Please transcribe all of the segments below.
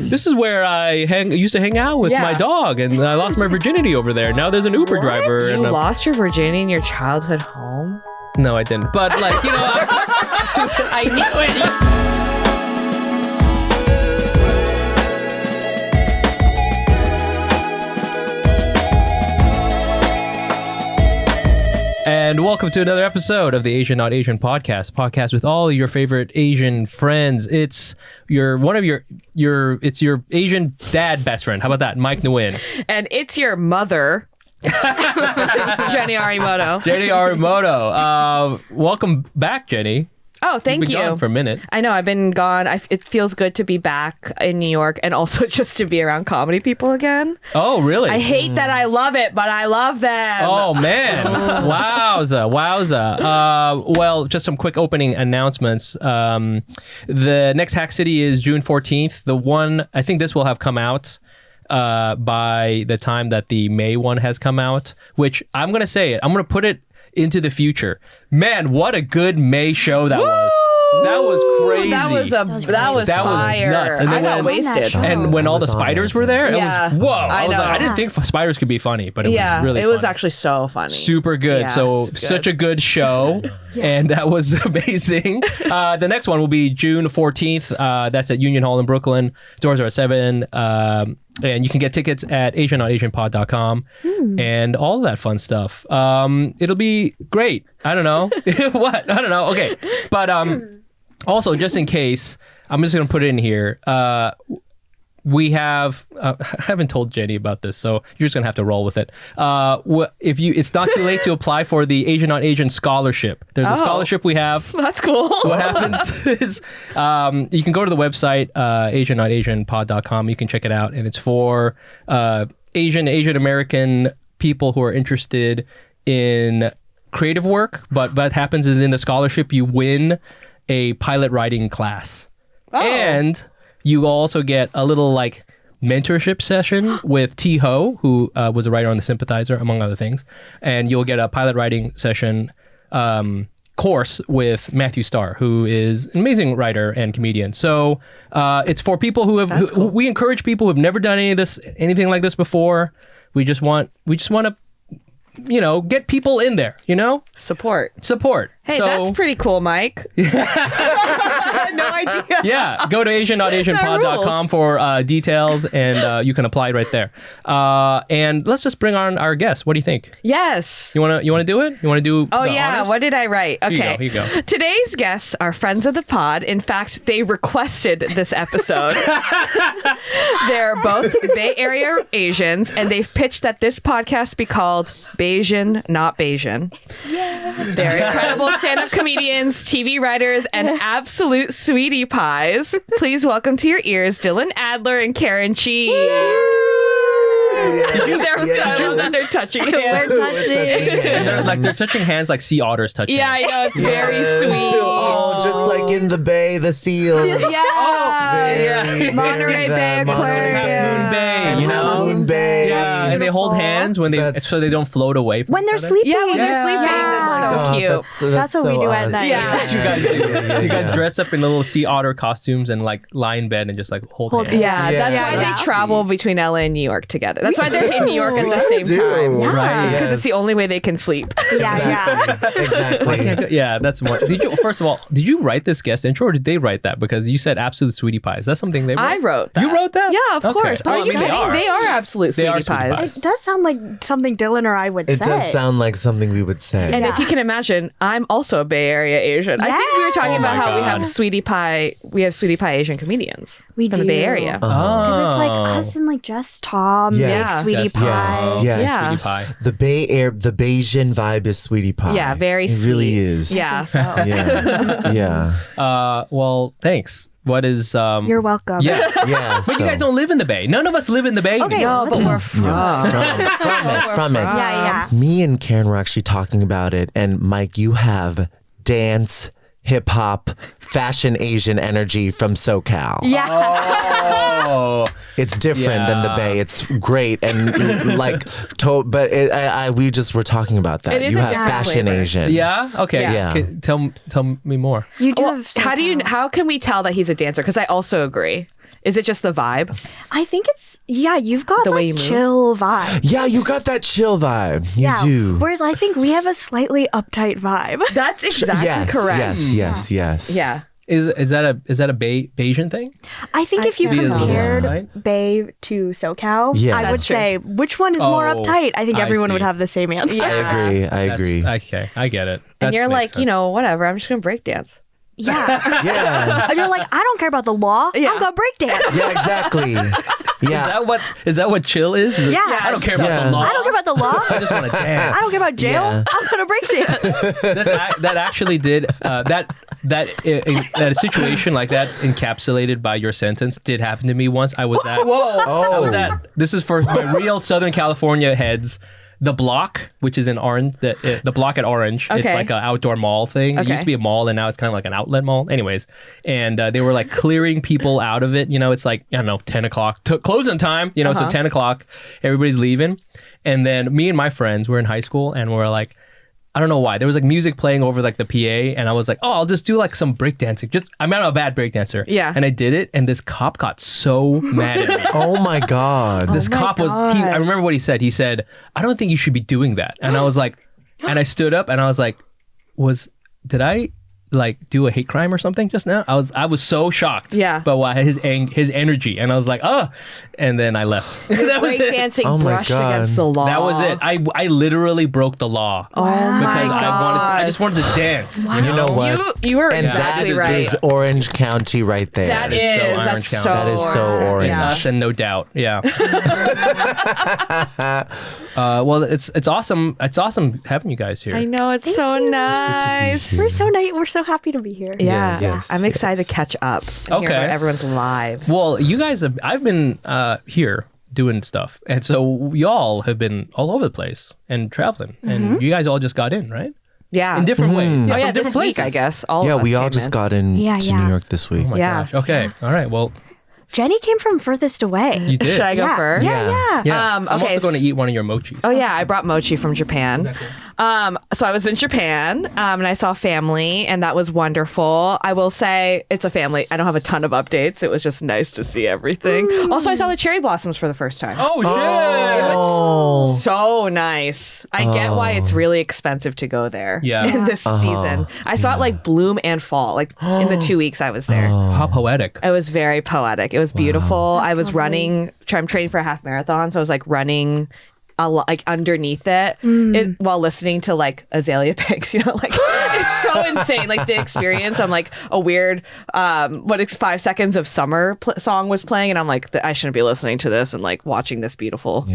this is where I used to hang out with my dog, and I lost my virginity over there. Now there's an Uber driver. You lost your virginity in your childhood home? No, I didn't. But like, you know, I knew it. And welcome to another episode of the Asian Not Asian podcast with all your favorite Asian friends. It's your Asian dad best friend. How about that? Mike Nguyen. And it's your mother, Jenny Arimoto. Jenny Arimoto. Welcome back, Jenny. Oh, thank You've you. been gone for a minute. I know, I've been gone. It feels good to be back in New York and also just to be around comedy people again. Oh, really? I hate that I love it, but I love them. Oh, man. Wowza. Well, just some quick opening announcements. The next Hack City is June 14th. I think this will have come out by the time that the May one has come out, which I'm going to say it. I'm going to put it into the future. Man, what a good May show that was. That was crazy. That was fire. Nuts. And then I got wasted. And when all the spiders were there, it was whoa. I was like, I didn't think spiders could be funny, but it was really it was funny. actually so funny. Super good. Yeah, so such a good show. And that was amazing. The next one will be June 14th. That's at Union Hall in Brooklyn. Doors are at 7. And you can get tickets at asiannotasianpod.com and all of that fun stuff. It'll be great. I don't know. What? I don't know. Okay. But also, just in case, I'm just going to put it in here. We have, I haven't told Jenny about this, so you're just going to have to roll with it. It's not too late to apply for the Asian Not Asian scholarship. There's a scholarship we have. That's cool. What happens is you can go to the website, asiannotasianpod.com. You can check it out. And it's for Asian American people who are interested in creative work. But what happens is in the scholarship, you win a pilot writing class. Oh. And you also get a little like mentorship session with T Ho, who was a writer on The Sympathizer, among other things. And you'll get a pilot writing session course with Matthew Starr, who is an amazing writer and comedian. So it's for people who have. We encourage people who have never done anything like this before. We just want to, get people in there. Support. Hey, that's pretty cool, Mike. I had no idea. Yeah, go to asiannotasianpod.com for details, and you can apply right there. And let's just bring on our guest. What do you think? Yes. You want to do it? You want to do? Oh the yeah. honors? What did I write? Okay. Here you go. Today's guests are friends of the pod. In fact, they requested this episode. They're both Bay Area Asians, and they've pitched that this podcast be called Baysian, Not Baysian. Yeah. They're incredible stand-up comedians, TV writers, and absolute sweetie pies. Please welcome to your ears Dylan Adler and Karen Chee. They're touching hands. They're touching hands like sea otters touching. Yeah, I know. It's very sweet. Oh, just like in the bay, the seal. Yeah. Monterey Bay Aquarium. Half Moon Bay, Half Moon Bay. Yeah, and they hold hands so they don't float away from when they're each other. sleeping. Yeah, when they're sleeping. That's so cute. That's what we do at night. That's what you guys do. You guys dress up in little sea otter costumes and like lie in bed and just like hold hands. Yeah, that's why they travel between LA and New York together. That's why they're in New York at the same time. Yeah. Right. Because it's the only way they can sleep. Exactly. Yeah, that's more. First of all, did you write this guest intro or did they write that? Because you said absolute sweetie pies. That's something they wrote? I wrote that. You wrote that? Yeah, of course. Well, Are you kidding? They are absolute sweetie It pies. does sound like something Dylan or I would say. It does sound like something we would say. And if you can imagine, I'm also a Bay Area Asian. I think we were talking about how we have sweetie pie Asian comedians from the Bay Area. Because it's like us and like just Tom, sweetie pie. Yes. Sweetie pie. The Bay Air, the Baysian vibe is sweetie pie. Yeah, very sweet. It really is. Yeah. Yeah. Well, thanks. What is You're welcome. Yeah. Yeah. But you guys don't live in the Bay. None of us live in the Bay. Okay, No, but we're from. From it. Yeah. Me and Karen were actually talking about it, and Mike, you have dance, hip hop, fashion Asian energy from SoCal. Oh. It's different than the Bay. It's great and but we just were talking about that. It is you a have different fashion flavor. Asian. Yeah. Okay. Yeah. Okay, tell me more. You do Well, have how can we tell that he's a dancer? Because I also agree. Is it just the vibe? I think it's you've got The way like you move? chill vibe. Yeah, you got that chill vibe. You do. Whereas I think we have a slightly uptight vibe. That's exactly correct. Yes. Yeah. Is that a Baysian thing? I think if you can't tell. compared Bay to SoCal, Yeah. I would That's true. say which one is more Oh, uptight? I think I everyone would see. have the same answer. I agree. Okay, I get it. And That you're makes like, you sense. know, whatever. I'm just gonna break dance. Yeah. Yeah. And you're like, I don't care about the law. Yeah. I'm gonna break dance. Yeah, exactly. Yeah. Is that what chill is? Is it, Yeah. I don't care about the law. I don't care about the law. I just want to dance. I don't care about jail. Yeah. I'm gonna break dance. That actually did that situation like that encapsulated by your sentence did happen to me once. I was at I was at this is for my real Southern California heads. The Block, which is in Orange, the Block at Orange, it's Okay. like an outdoor mall thing. It Okay. used to be a mall, and now it's kind of like an outlet mall. Anyways, and they were like clearing people out of it. You know, it's like, I don't know, 10 o'clock, closing time, you know, so 10 o'clock, everybody's leaving. And then me and my friends were in high school, and we're like, I don't know why. There was like music playing over like the PA, and I was like, oh, I'll just do like some breakdancing. I'm not a bad breakdancer. Yeah. And I did it, and this cop got so mad at me. Oh my God. This cop I remember what he said. He said, I don't think you should be doing that. And I was like, and I stood up and I was like, did I like do a hate crime or something just now? I was so shocked. Yeah. But why his energy, and I was like, oh, and then I left. That was Break it. dancing Oh my brushed God. against the law. That was it. I literally broke the law. Oh my because God. I just wanted to dance. You know what? You were And exactly that right. is Orange County right there. That is so is. Orange That's County. so. That is so orange. It's Yeah. us and no doubt. Yeah. Well, it's awesome. It's awesome having you guys here. I know, it's so nice. We're so nice. We're so happy to be here. Yeah, yes, I'm excited to catch up. And hear Okay. about everyone's lives. Well, you guys I've been here doing stuff, and so y'all have been all over the place and traveling, and you guys all just got in, right? yeah, In different ways. Oh from yeah, different this week I guess. All Yeah, of us we all came just in. got in Yeah, to yeah. New York this week. Oh my Yeah. gosh. Okay. All right. Well, Jenny came from furthest away. you did. Should I go yeah. first? Yeah. Yeah. I'm okay, also going to eat one of your mochis. Oh yeah, I brought mochi from Japan. Exactly. So I was in Japan, and I saw family, and that was wonderful. I will say it's a family. I don't have a ton of updates. It was just nice to see everything. Also, I saw the cherry blossoms for the first time. Oh shit! Oh. So nice. I get why it's really expensive to go there. Yeah. In this season, I saw it like bloom and fall. Like in the 2 weeks I was there. How poetic. It was very poetic. It was beautiful. I was running. I'm training for a half marathon, so I was like running, like underneath it, while listening to like azalea pigs. You know, like it's so insane. Like the experience. I'm like a weird, 5 seconds of summer song was playing, and I'm like, I shouldn't be listening to this and like watching this beautiful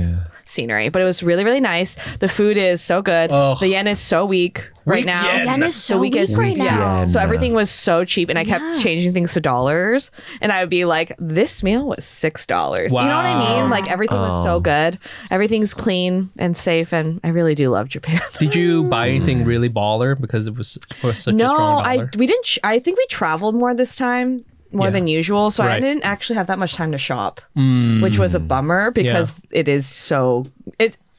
scenery. But it was really, really nice. The food is so good. Ugh. The yen is so weak right now. yen. Yen is so The week weak is- right now. Yeah. Yen. So everything was so cheap, and I kept Yeah. changing things to dollars, and I would be like, this meal was $6. You know what I Wow. mean? Like everything was so good. Everything's clean and safe, and I really do love Japan. Did you buy anything really baller because it was for such a No, strong dollar? we didn't. I think we traveled more this time. More Yeah. than usual, so I Right. didn't actually have that much time to shop, which was a bummer because it is so.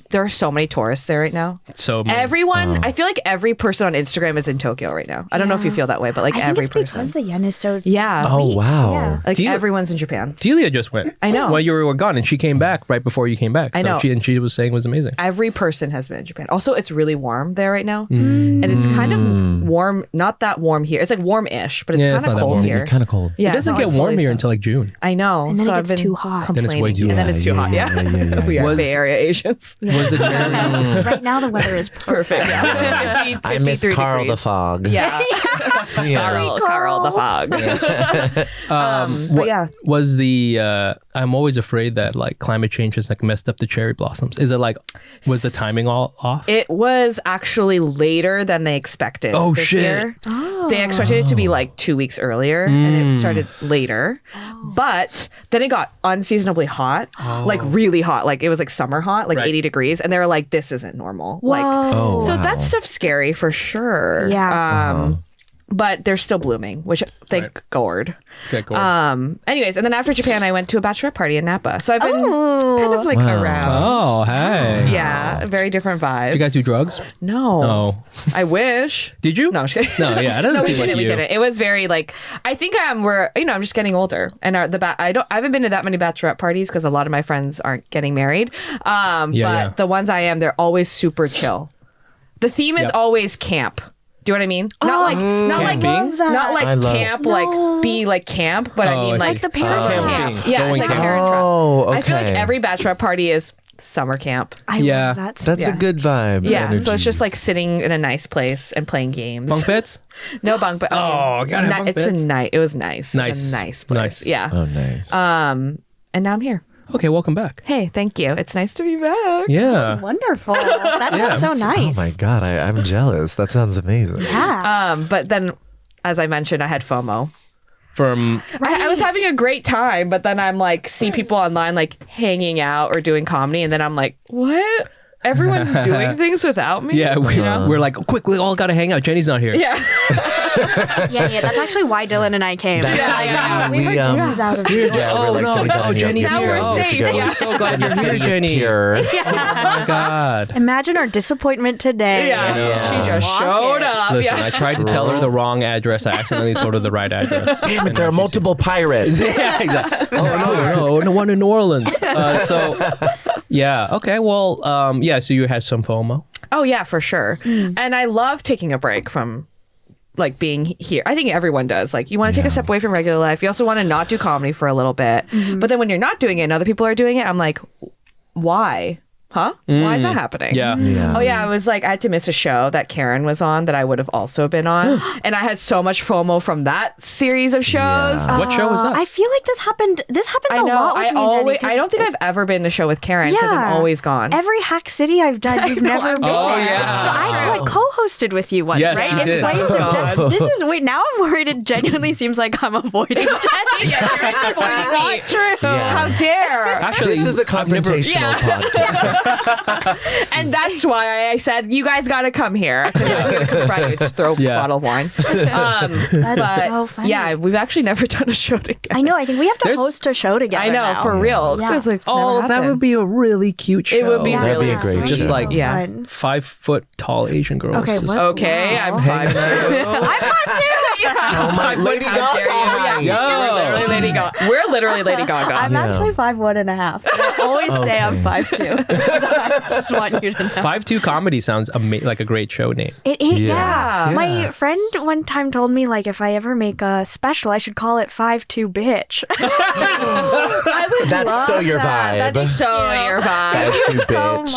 There are so many tourists there right now. So many. Everyone, I feel like every person on Instagram is in Tokyo right now. I don't know if you feel that way, but like I think every it's person. because the yen is so Yeah. Oh, weak. wow. Yeah. Like Do you- everyone's in Japan. Delia just went. I know. While you were gone, and she came back right before you came back. I know. She was saying it was amazing. Every person has been in Japan. Also, it's really warm there right now. And it's kind of warm, not that warm here. It's like warm-ish, but it's Yeah, it's kind not of that cold warm. here. It's kind of cold. Yeah, It it's doesn't not, get like, warm fully here sun- until like June. I know. And then so it I've gets been too hot. Then it's way complaining. too And then hot. it's too hot. Yeah. We are Was- Bay Area Asians. Was the cherry? Right now the weather is Perfect. Yeah. I miss 53 Carl the degrees. Fog. Yeah. Yeah. Carl the Fog. But yeah. Was the I'm always afraid that like climate change has like messed up the cherry blossoms. Is it like was the timing all off? It was actually later than they expected. Oh, this shit. Year. They expected it to be like 2 weeks earlier, and it started later. But then it got unseasonably hot, like really hot. Like it was like summer hot, like Right. 80 degrees, and they were like, "This isn't normal." Like, Oh, so wow. that stuff's scary for sure. Yeah. but they're still blooming, which thank God. Okay, cool. Anyways, and then after Japan, I went to a bachelorette party in Napa. So I've been kind of like around. Oh, hey. Yeah, very different vibes. Did you guys do drugs? No. Oh. I wish. Did you? No, I'm just kidding. No, yeah, it doesn't No, seem like we you. didn't. It was very like, I think I'm just getting older, and I haven't been to that many bachelorette parties because a lot of my friends aren't getting married. But the ones I am, they're always super chill. The theme is always camp. Do you know what I mean? Not like Camping? camp, like be like camp, but I mean like the parent camp. Yeah, Going it's like camp. parent trap. Oh, okay. I feel like every bachelorette party is summer camp. I Yeah. love that. That's a good vibe. Yeah, energy. so it's just like sitting in a nice place and playing games. Bunk beds? No bunk bed. Oh, gotta have bunk it's beds. It was nice. Nice. It's a nice place. Nice. Yeah. Oh, nice. And now I'm here. Okay, welcome back. Hey, thank you. It's nice to be back. Yeah. Wonderful. That sounds so nice. Oh my God, I'm jealous. That sounds amazing. Yeah. But then, as I mentioned, I had FOMO. From I was having a great time, but then I'm like, see people online like hanging out or doing comedy, and then I'm like, what? Everyone's doing things without me? we're like, quick, we all gotta hang out. Jenny's not here. Yeah. yeah. That's actually why Dylan and I came. We Jenny's out of Yeah, Oh, we're like, no. Jenny's not Oh, here. Jenny's Now here. we're Oh, safe. we're Yeah. so glad you're here, City is Jenny. pure. Oh my God. Imagine our disappointment today. Yeah. She just showed up. Listen, Yeah. I tried to tell her the wrong address. I accidentally told her the right address. Damn it, there are multiple pirates. Yeah, exactly. Oh, no one in New Orleans. Yeah. Okay. Well, so you had some FOMO. Oh yeah, for sure. And I love taking a break from like being here. I think everyone does. Like you want to take a step away from regular life. You also want to not do comedy for a little bit. But then when you're not doing it and other people are doing it, I'm like, why? Huh? Why is that happening? Yeah. Yeah. Oh yeah, I was like, I had to miss a show that Karen was on that I would have also been on, and I had so much FOMO from that series of shows. Yeah. What show was that? I feel like this happens I a know. lot with me and Jenny, 'cause I don't think I've ever been to a show with Karen because I'm always gone. Every Hack City I've done, you've never been Oh, there. yeah. So I like co-hosted with you once, Yes, right? you In did. place of Jen. This is wait. Now I'm worried. It genuinely seems like I'm avoiding Jenny. Not true. Yeah. How dare? Actually, This is a confrontational podcast. And that's why I said, you guys got to come here. 'Cause I was going to confront you, just throw a bottle of wine. But so funny. yeah, we've actually never done a show together. I know. I think we have to There's- host a show together. I know, now. for real. Yeah. 'Cause it's oh, never that would happened. be a really cute show. It would be That'd be really a great Just show. like Yeah. Fun. 5 foot tall Asian girls. Okay, just- what? Okay, Wow. I'm 5'2". I'm not too. Oh my, Lady How dare you. Gaga. Yeah, we're literally Lady Gaga. We're literally Lady Gaga. I'm actually 5'1.5". I always say I'm 5'2". I just want you to know. 5'2" comedy sounds like a great show name. Yeah. My Yeah. friend one time told me like if I ever make a special, I should call it 5'2" bitch. I would That's love so your that. vibe. That's so your vibe. Thank you, so bitch.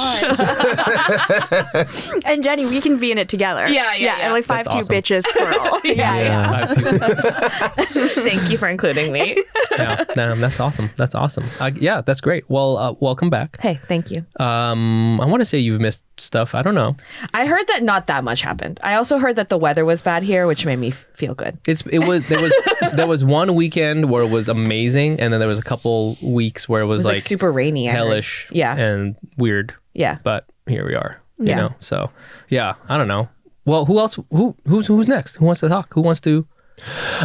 much. And Jenny, we can be in it together. Yeah. And like 5'2" That's awesome. bitches plural. Yeah. 5'2". Thank you for including me. Yeah, that's awesome. That's awesome. Yeah, that's great. Well, welcome back. Hey, thank you. I want to say you've missed stuff. I don't know. I heard that not that much happened. I also heard that the weather was bad here, which made me feel good. There was one weekend where it was amazing, and then there was a couple weeks where it was, It was like super rainy. I heard. hellish, Yeah. and weird. Yeah. But here we are. You Yeah. know. So yeah, I don't know. Well, who else? Who's next? Who wants to talk? Who wants to?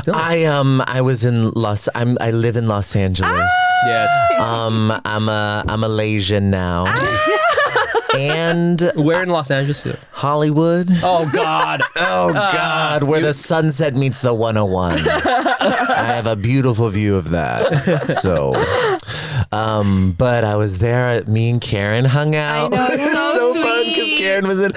I was in I live in Los Angeles. Yes. I'm a Malaysian now. And Where in Los Angeles? Hollywood. Oh God. Oh God, where the sunset meets the 101. I have a beautiful view of that. So, but I was there. Me and Karen hung out. I know, it's It was so so fun because sweet. Karen was in.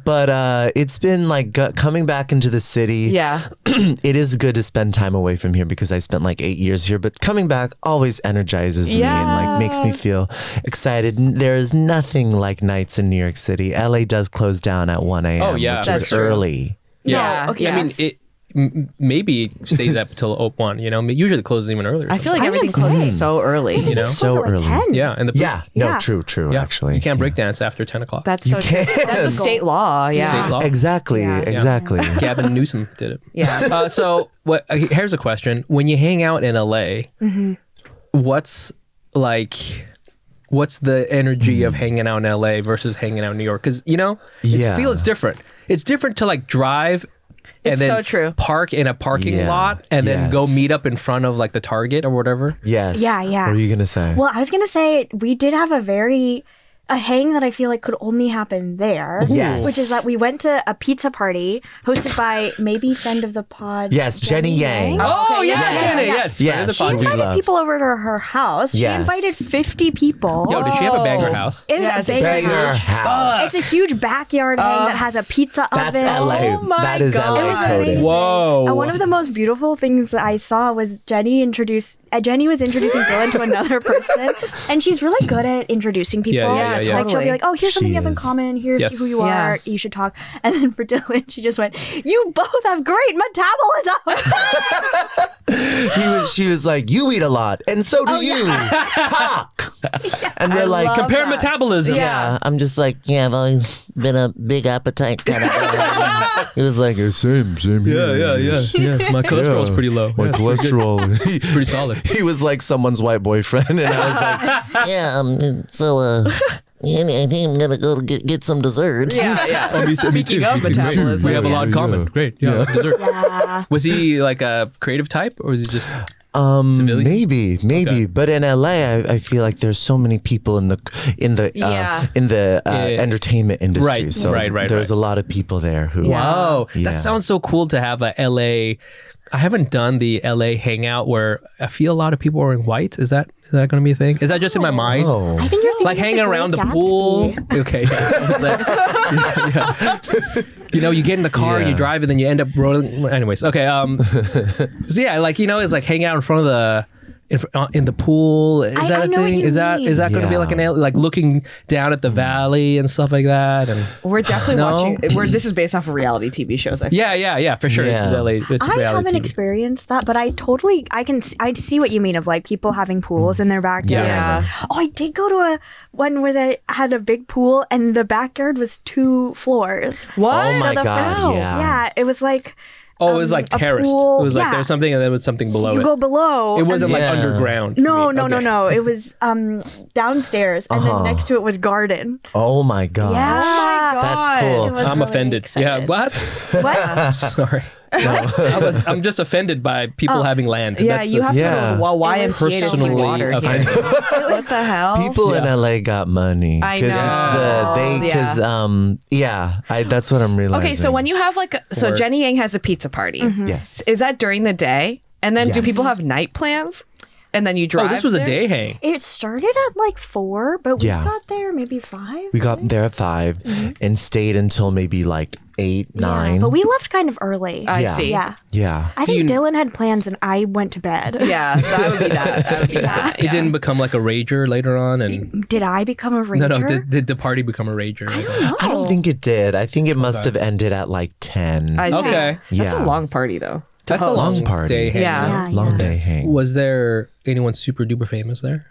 But it's been like coming back into the city. Yeah. It is good to spend time away from here because I spent like 8 years here. But coming back always energizes me and like makes me feel excited. There is nothing like nights in New York City. LA does close down at 1 a.m. Oh, yeah, which that's is true. early. Yeah. No, okay. I mean, it maybe it stays up till 1. You know, usually it closes even earlier. I feel like I everything insane. closes so early. You know? So early. 10. Yeah, and the Yeah, no, Yeah. true, yeah, actually. you can't break dance after 10 o'clock. That's so true. can't. That's a state law. Yeah. State law. Exactly, Yeah. exactly. Gavin Newsom did it. Yeah. So here's a question: when you hang out in LA, what's the energy of hanging out in LA versus hanging out in New York? Because it's Yeah. different. It's different to like drive and It's then so true. park in a parking Yeah. lot and then Yes. go meet up in front of like the Target or whatever. Yes. Yeah, yeah. What were you gonna say? Well, I was gonna say we did have a hang that I feel like could only happen there. Yes. Which is that we went to a pizza party hosted by maybe friend of the pod. Yes, Jenny Yang. Oh, okay, yeah, yeah, yes. Yeah, friend of the she She pod. we invited love. people over to her house. Yes. She invited 50 people. Yo, does she have a banger house? It was Yeah, a it's a banger Banger house. house. It's a huge backyard hang that has a pizza That's oven. LA. Oh my That is God. LA It was coded. amazing. Whoa. And one of the most beautiful things that I saw was Jenny was introducing Dylan to another person, and she's really good at introducing people. Yeah, yeah. Like she'll be like, "Oh, here's something She you have in is. common. Here's Yes. who you Yeah. are. You should talk." And then for Dylan, she just went, "You both have great metabolism." She was like, you eat a lot, and so do you. Talk. And we're like, Compare metabolism. yeah. I'm just like, yeah, I've always been a big appetite kind of guy. He was like, same here. Yeah. My cholesterol's pretty low. My Yeah, cholesterol. it's pretty solid. He was like someone's white boyfriend, and I was like, yeah, I think I'm gonna go get some dessert. Yeah. Oh, me too. Speaking of Great. metabolism. We have a lot in common. Great. Yeah. Dessert. Yeah. Was he like a creative type or was he just civilian? Maybe, Okay. but in LA, I feel like there's so many people in the Yeah. entertainment industry. Right, So right. there's a lot of people there who. Wow. Yeah. That sounds so cool to have a LA. I haven't done the LA hangout where I feel a lot of people are wearing white. Is that going to be a thing? Is that just in my mind? Oh. I think you're thinking Like of hanging the around the Great pool. Gatsby. Okay. That sounds like, yeah. You know, you get in the car, Yeah. you drive, and then you end up rolling. Anyways, okay. So yeah, like, it's like hang out in front of the. In the pool, is I that a know what thing? you Is that mean. going to be like like looking down at the valley and stuff like that? And We're definitely No? watching. This is based off of reality TV shows. I feel. yeah, for sure. Yeah. It's LA. It's I reality haven't TV. experienced that, but I see what you mean of like people having pools in their backyard. Yeah. Oh, I did go to one where they had a big pool and the backyard was 2 floors. What? Oh my So the God, front- yeah. it was like Oh, it was like a terraced. pool. It was like Yeah. there was something and then there was something below you it. go below. It wasn't like Yeah. underground. you No, mean. no, Okay. no. It was downstairs, and then next to it was garden. Oh my God. Yeah. Oh my That's God. cool. It was I'm really offended. Yeah, excited. what? What? Sorry. No, I'm just offended by people having land. Yeah, That's you have just to go to the YMCA to see personally water here. offended. What the hell? People in Yeah. LA got money. I Because know. that's what I'm realizing. Okay, so when you have so Or- Jenny Yang has a pizza party. Yes. Is that during the day? And then do Yes. people have night plans? And then you drive. Oh, this was a there? day hang. It started at like 4, but we Yeah. got there maybe 5. We got there at 5 and stayed until maybe like 8, 9. Yeah, but we left kind of early. I Yeah. see. Yeah. Yeah. I think Dylan had plans and I went to bed. Yeah, that would be that. That would be that. It yeah. didn't become like a rager later on, and Did I become a ranger? no. Did the party become a rager? I don't know. I don't think it did. I think it must have ended at like 10. I see. Okay. That's Yeah. a long party, though. That's a host. long Long party. day hang. Yeah. right? Long day hang. Was there anyone super duper famous there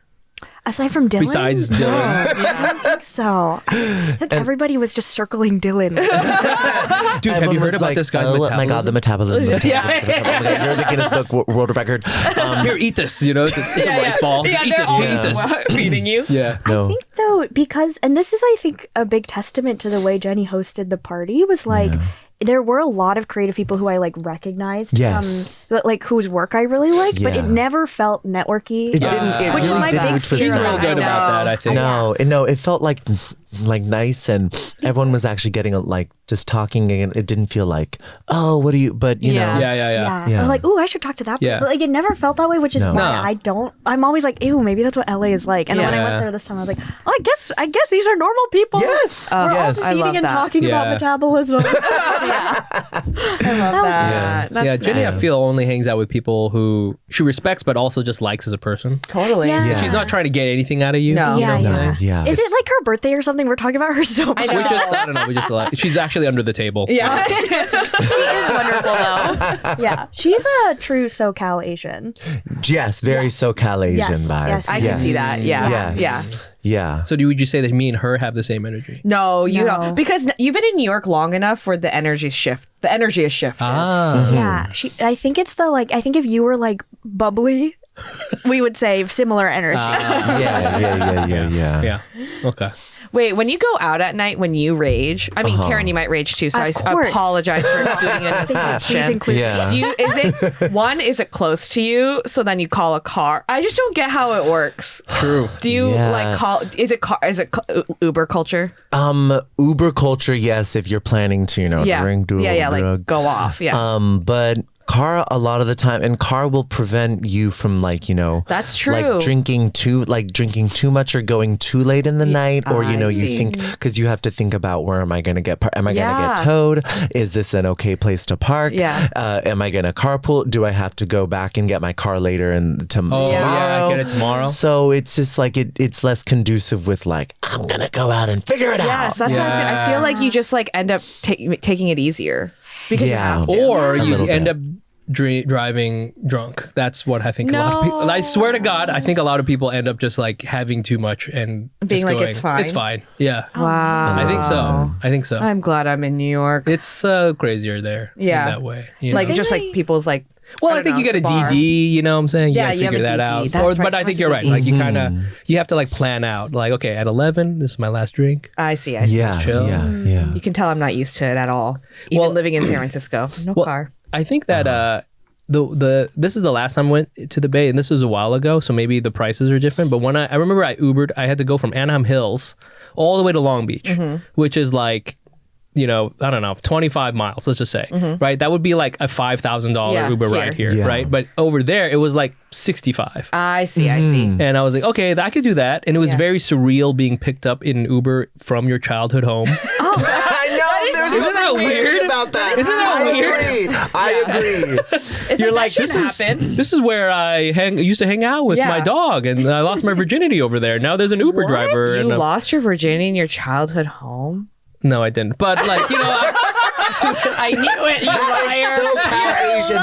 Aside from Dylan? besides Dylan? I don't think so. I think everybody was just circling Dylan. Dude, have you Everyone heard was about like, this guy's oh metabolism? my God, the metabolism. Oh my God, you're the Guinness Book World Record. Here, eat this. It's a rice ball. Yeah, Eat they're this. always Eat this. feeding you. Yeah. No. I think though, because, and this is, I think, a big testament to the way Jenny hosted the party was like, there were a lot of creative people who I like recognized, Yes. but like whose work I really liked, but it Yeah. never felt networky. It didn't. It Which is really my didn't. big Which was fear She's real about good it. about that, I think. No, it felt like nice, and everyone was actually getting like just talking, and it didn't feel like, oh, what do you? But you Yeah. know, Yeah. Yeah. I'm like, ooh, I should talk to that Yeah. person. Like, it never felt that way, which is No. why No. I don't. I'm always like, ew, maybe that's what LA is like. And then when I Yeah. went there this time, I was like, oh, I guess these are normal people. Yes. We're all yes. just I love eating and that. talking about Yeah. metabolism. I love was that. That's Yeah, Jenny, I nice. feel only hangs out with people who she respects, but also just likes as a person. Totally. Yeah. Yeah. She's not trying to get anything out of you. No. You know Yeah, what I'm yeah. saying? Yeah. Is it like her birthday or something? We're talking about her so much. I know. We just, I don't know. We just like, she's actually under the table. Yeah. She is wonderful though. Yeah, she's a true SoCal Asian. Yes, very SoCal Asian Yes, vibes. yes. I can see that. Yeah. Yes. Yeah. Yeah. So would you say that me and her have the same energy? No, you No. don't. Because you've been in New York long enough for the energy shift. The energy has shifted. Ah. Yeah, I think it's the like. I think if you were like bubbly we would say similar energy. Yeah. Okay. Wait, when you go out at night, when you rage, I mean, Karen, you might rage too, so I course. apologize for excluding you in this Please question. include Yeah. Is it close to you? So then you call a car. I just don't get how it works. True. Do you Yeah. like call? Is it Uber culture? Uber culture, yes, if you're planning to, drink, do like go off. Yeah. But car a lot of the time, and car will prevent you from That's true. like drinking too much or going too late in the night, or you see. think, because you have to think about, where am I going to get am I going to get towed? Is this an okay place to park? Am I going to carpool? Do I have to go back and get my car later tomorrow? Yeah, get it tomorrow. So it's just like it's less conducive with like, I'm gonna go out and figure it out. Yes, that's what I feel like you just like end up taking it easier because you have to. Or A you little end bit. up driving drunk. That's what I think a lot of people. I swear to God, I think a lot of people end up just like having too much and Being just like, going, it's fine? It's fine. Yeah. Wow. I think so. I'm glad I'm in New York. It's crazier there. Yeah. In that way. you Like know? just like people's like. Well, I think you get a bar. DD, you know what I'm saying? Yeah, you you gotta have figure a that DD. out. That's right, But I think supposed you're to right. DD. Like you have to like plan out. Like, okay, at 11, this is my last drink. I see. Yeah, chill. yeah. You can tell I'm not used to it at all. Even living in San Francisco, no car. I think that this is the last time I went to the Bay, and this was a while ago, so maybe the prices are different. But when I remember I Ubered, I had to go from Anaheim Hills all the way to Long Beach, which is like, I don't know, 25 miles, let's just say, right? That would be like a $5,000 Uber ride here, Yeah. right? But over there, it was like 65. I see. I see. And I was like, okay, I could do that. And it was very surreal being picked up in an Uber from your childhood home. I know. There's Isn't that nothing weird? about that. Isn't that weird? I agree. You're like, this is where I used to hang out with my dog, and I lost my virginity over there. Now there's an Uber driver. You And lost your virginity in your childhood home? no, I didn't. But like, I knew it. You liar. SoCal Asian.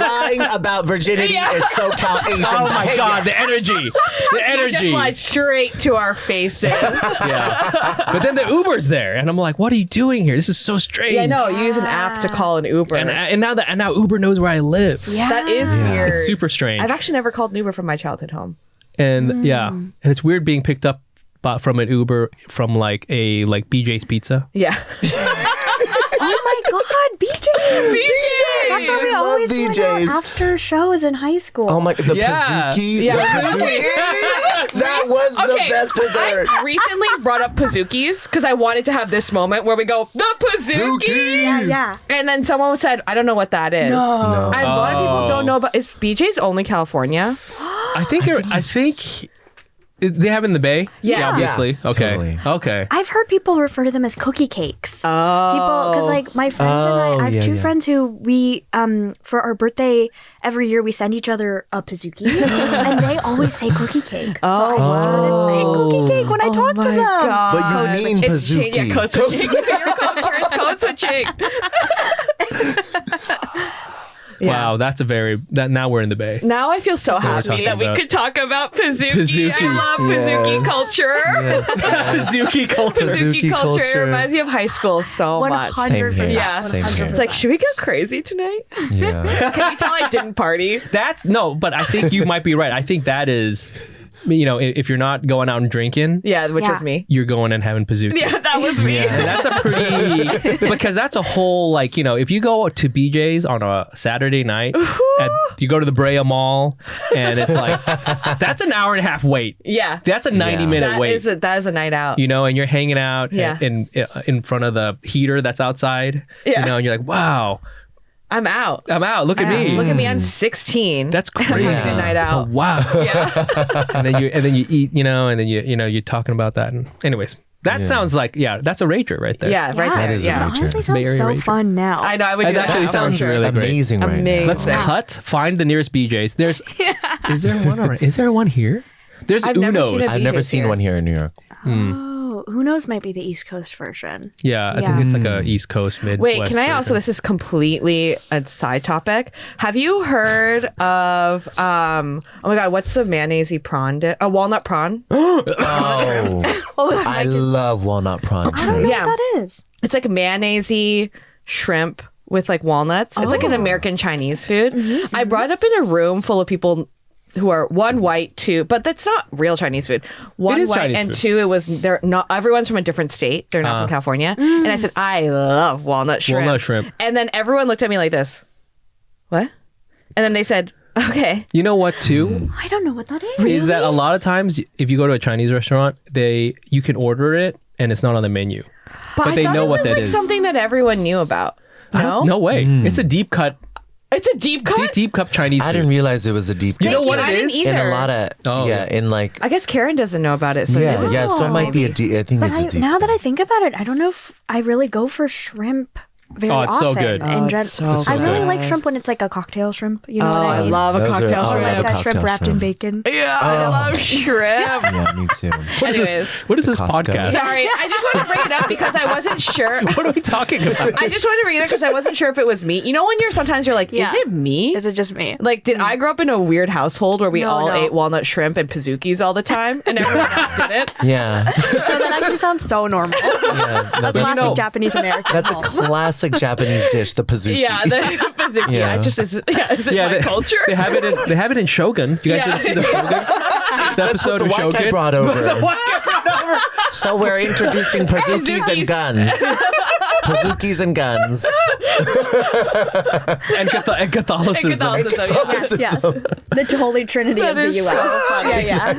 Lying about virginity is SoCal Asian. oh my behavior. God, the energy, Just lied straight to our faces. Yeah. But then the Uber's there, and I'm like, what are you doing here? This is so strange. Yeah, I know. You use an app to call an Uber. And now Uber knows where I live. Yeah. That is weird. It's super strange. I've actually never called an Uber from my childhood home. And and it's weird being picked up from an Uber from like BJ's Pizza. Yeah. Oh my God, BJ! That's how we I love always went BJ's. out after shows in high school. Oh my, the Yeah. Pizookie. Yeah. The Pizookie. That was the best dessert. I recently brought up Pizookies because I wanted to have this moment where we go, the Pizookie! Yeah. And then someone said, I don't know what that is. No. And a lot of people don't know about. Is BJ's only California? I think they have in the Bay. Yeah. Obviously. Yeah, Okay. totally. Okay. I've heard people refer to them as cookie cakes. Oh. People, because like my friends and I have two friends who we, for our birthday every year we send each other a Pizookie, and they always say cookie cake. So I started saying cookie cake when I talk to them. God. But you mean It's Pizookie. Yeah, code switching. Your culture is code switching. Wow, that's now we're in the Bay. Now I feel so what we're happy talking that we about. could talk about Pizookie. Pizookie. I love Pizookie Yes. culture. Yes, yes. Pizookie culture. Pizookie culture culture. reminds me of high school so much. 100%. Same here. Yeah. Same here. It's like, should we go crazy tonight? Yeah. Can you tell I didn't party? But I think you might be right. I think that is, if you're not going out and drinking, Yeah, which was me. you're going and having Pizookie. Yeah, that was me. Yeah. And that's a pretty, because that's a whole, if you go to BJ's on a Saturday night, you go to the Brea Mall, and it's like, that's an hour and a half wait. Yeah. That's a 90-minute wait. That is a night out. And you're hanging out Yeah. in front of the heater that's outside. Yeah. And you're like, wow, I'm out. I'm out. Look at me. Look at me. I'm 16. That's crazy. Having a night Oh, out. wow. Yeah. and then you eat, and then you're talking about that. And anyways, that sounds like, that's a rager right there. Yeah, right That there. is a yeah. rager. Honestly, Bay sounds Area so Ranger. fun now. I know. I would do It that. actually now. sounds really great. Amazing right Amazing. now. Let's find the nearest BJ's. Is there one here? There's I've never Uno's. seen a I've never BJ's seen here. one here in New York. Oh, who knows? Might be the East Coast version. Yeah, I think it's like a East Coast, Midwest. Wait, can I also, version. this is completely a side topic. Have you heard of, oh my God, what's the mayonnaise prawn? A walnut prawn? Oh, Oh, I love walnut prawn. I don't know Yeah. what that is. It's like mayonnaise shrimp with like walnuts. It's like an American Chinese food. I brought it up in a room full of people who are one white, two, but that's not real Chinese food. One is white Chinese and food. two, it was they're not everyone's from a different state. They're not from California. And I said, I love walnut shrimp. Walnut shrimp. And then everyone looked at me like this. What? And then they said, okay. You know what, too? I don't know what that is. Is that a lot of times if you go to a Chinese restaurant, you can order it and it's not on the menu. But I they thought know it what was that like is. something that everyone knew about. No? No way. It's a deep cut. It's a deep cut? Deep cut Chinese food. I didn't realize it was a deep. You know what I it didn't is? either. In a lot of in like I guess Karen doesn't know about it. So it is a yeah. deep So it cut, might be a maybe. deep. I think But it's a deep. now that I think about it, I don't know if I really go for shrimp very Oh, it's often. so good. in it's so I really good. like shrimp when it's like a cocktail shrimp. You know Oh, what I I mean? love a Those are- cocktail oh, I shrimp. love Like a cocktail shrimp wrapped in shrimp. bacon. Yeah, I love shrimp. Yeah, me too. What is Anyways. this? What is this Costco. podcast? Sorry, I just wanted to bring it up because I wasn't sure. What are we talking about? I just wanted to bring it up because I wasn't sure if it was me. You know when sometimes you're like, Yeah. is it me? Is it just me? Like, did I grow up in a weird household where we No, all no. ate walnut shrimp and pazookies all the time and everyone else didn't? Yeah, So that actually sounds so normal. yeah. No, A classic Japanese American. that's a home. classic Japanese dish, the pazooki. Yeah, the pazookie. Yeah. Is it my culture? They have it in Shogun. You guys Yeah. didn't see the Shogun? The episode the of white guy Shogun? brought over. The white guy brought over. So we're introducing pazookies and Pazookies. guns. Pazookies and guns. And Catholicism. Catholicism, Yes, the Holy Trinity That of the is U.S. so funny. Yeah.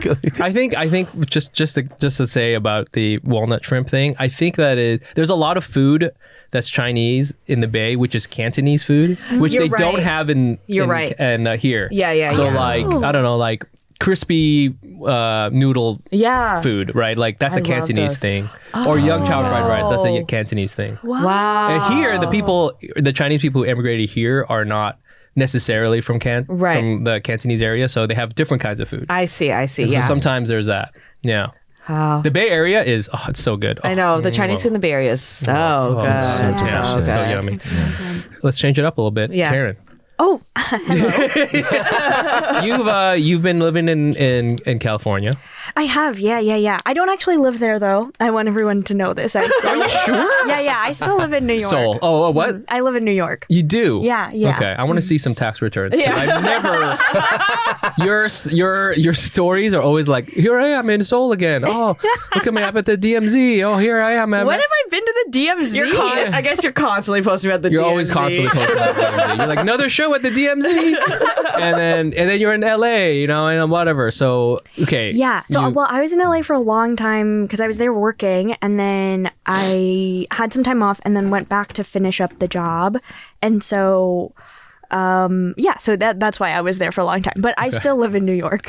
I think just to say about the walnut shrimp thing, I think that there's a lot of food that's Chinese in the Bay, which is Cantonese food, which You're they don't right. have in You're right. and here. Yeah. So like I don't know, like crispy noodle Yeah. food, right? Like that's I a love Cantonese those. thing. Or young chow fried rice, that's a Cantonese thing. Wow. And here, the Chinese people who immigrated here are not necessarily from Right. from the Cantonese area, so they have different kinds of food. I see. And so Yeah. sometimes there's that. Yeah. Wow. The Bay Area is it's so good. I know the Chinese food in the Bay Area is so good. it's so Yeah. delicious. So So good. yummy. Let's change it up a little bit. Yeah. Karen, Oh, you've been living in California. I have. Yeah. I don't actually live there though. I want everyone to know this. Are you sure? Yeah. I still live in New York. Seoul. Oh, what? I live in New York. You do? Yeah. Okay, I want to see some tax returns. Yeah. I've never. Your stories are always like, here I am in Seoul again. Oh, look at me up at the DMZ. Oh, here I am. When have I been to the DMZ? I guess you're constantly posting about the You're DMZ. always constantly posting about the DMZ. You're like another show at the DMZ, and then you're in LA, and whatever. So okay. Yeah. So, I was in LA for a long time because I was there working, and then I had some time off, and then went back to finish up the job, and so. So that's why I was there for a long time. But I still live in New York.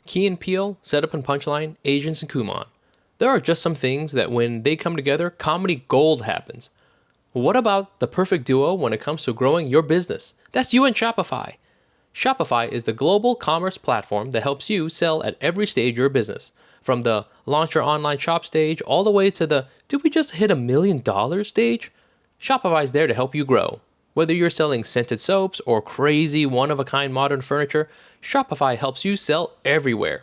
Key and Peele, Setup and Punchline, Asians and Kumon. There are just some things that when they come together, comedy gold happens. What about the perfect duo when it comes to growing your business? That's you and Shopify. Shopify is the global commerce platform that helps you sell at every stage of your business. From the launch your online shop stage all the way to the did we just hit $1 million stage? Shopify is there to help you grow. Whether you're selling scented soaps or crazy one-of-a-kind modern furniture, Shopify helps you sell everywhere.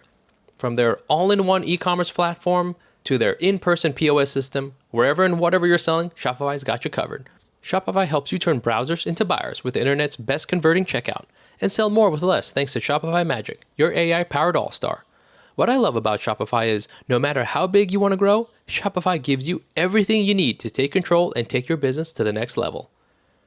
From their all-in-one e-commerce platform to their in-person POS system, wherever and whatever you're selling, Shopify's got you covered. Shopify helps you turn browsers into buyers with the internet's best converting checkout and sell more with less thanks to Shopify Magic, your AI-powered all-star. What I love about Shopify is no matter how big you want to grow, Shopify gives you everything you need to take control and take your business to the next level.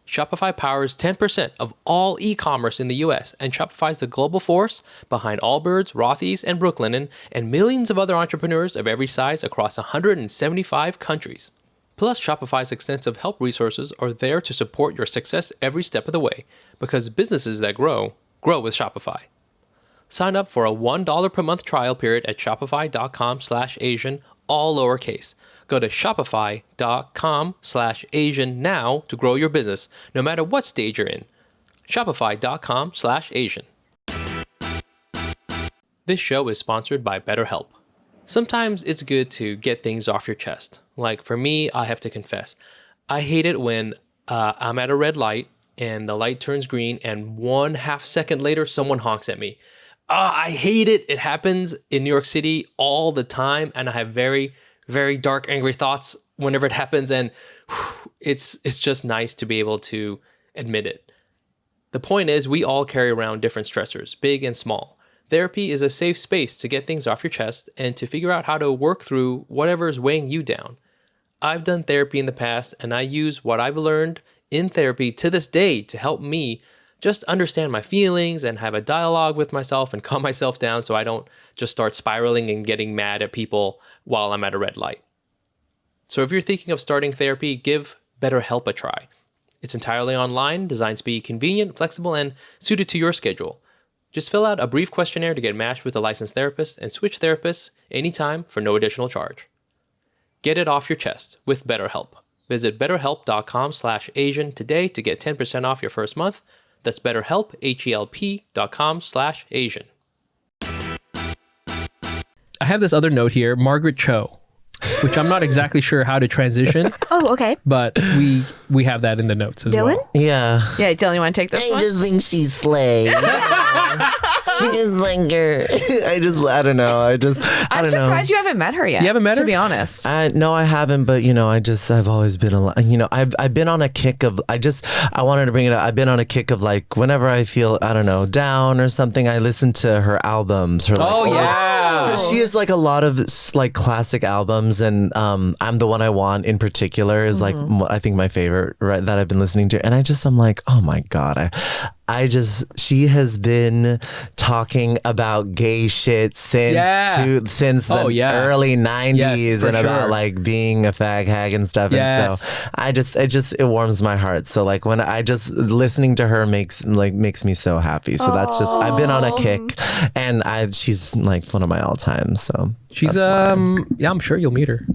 Shopify powers 10% of all e-commerce in the US, and Shopify's the global force behind Allbirds, Rothy's, and Brooklinen, and millions of other entrepreneurs of every size across 175 countries. Plus, Shopify's extensive help resources are there to support your success every step of the way, because businesses that grow with Shopify. Sign up for a $1 per month trial period at shopify.com/Asian, all lowercase. Go to shopify.com/Asian now to grow your business, no matter what stage you're in. Shopify.com/Asian. This show is sponsored by BetterHelp. Sometimes it's good to get things off your chest. Like for me, I have to confess, I hate it when I'm at a red light and the light turns green and 1/2 second later, someone honks at me. I hate it. It happens in New York City all the time, and I have very, very dark, angry thoughts whenever it happens, and it's just nice to be able to admit it. The point is, we all carry around different stressors, big and small. Therapy is a safe space to get things off your chest and to figure out how to work through whatever is weighing you down. I've done therapy in the past, and I use what I've learned in therapy to this day to help me just understand my feelings and have a dialogue with myself and calm myself down so I don't just start spiraling and getting mad at people while I'm at a red light. So if you're thinking of starting therapy, give BetterHelp a try. It's entirely online, designed to be convenient, flexible, and suited to your schedule. Just fill out a brief questionnaire to get matched with a licensed therapist and switch therapists anytime for no additional charge. Get it off your chest with BetterHelp. Visit betterhelp.com/Asian today to get 10% off your first month. That's BetterHelp, HELP.com/Asian. I have this other note here, Margaret Cho, which I'm not exactly sure how to transition. Oh, okay. But we have that in the notes as Dylan? well. Yeah. Yeah, Dylan, you want to take this one? I just think she's slay. She's like her. I don't know. I don't know. I'm surprised you haven't met her yet. You haven't met her? To be honest. No, I haven't, but I've always been I've been on a kick of I wanted to bring it up. I've been on a kick of like whenever I feel down or something, I listen to her albums. She has like a lot of like classic albums, and I'm the One I Want in particular is like I think my favorite that I've been listening to, and I'm like, oh my god, she has been talking about gay shit since the early 90s and about like being a fag hag and stuff. And so it warms my heart. So like when listening to her makes me so happy. So that's I've been on a kick, and she's like one of my all time. So she's I'm sure you'll meet her,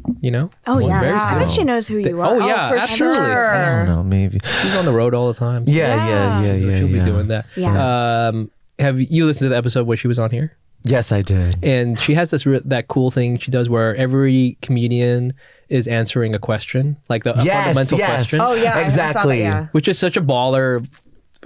Oh very yeah. soon. I bet she knows who you are. Oh yeah, for absolutely. sure. I don't know, maybe. She's on the road all the time. Yeah. She'll be doing that. Yeah. Have you listened to the episode where she was on here? Yes, I did. And she has that cool thing she does where every comedian is answering a question, like a fundamental question. Oh yeah, exactly. I saw that, Which is such a baller,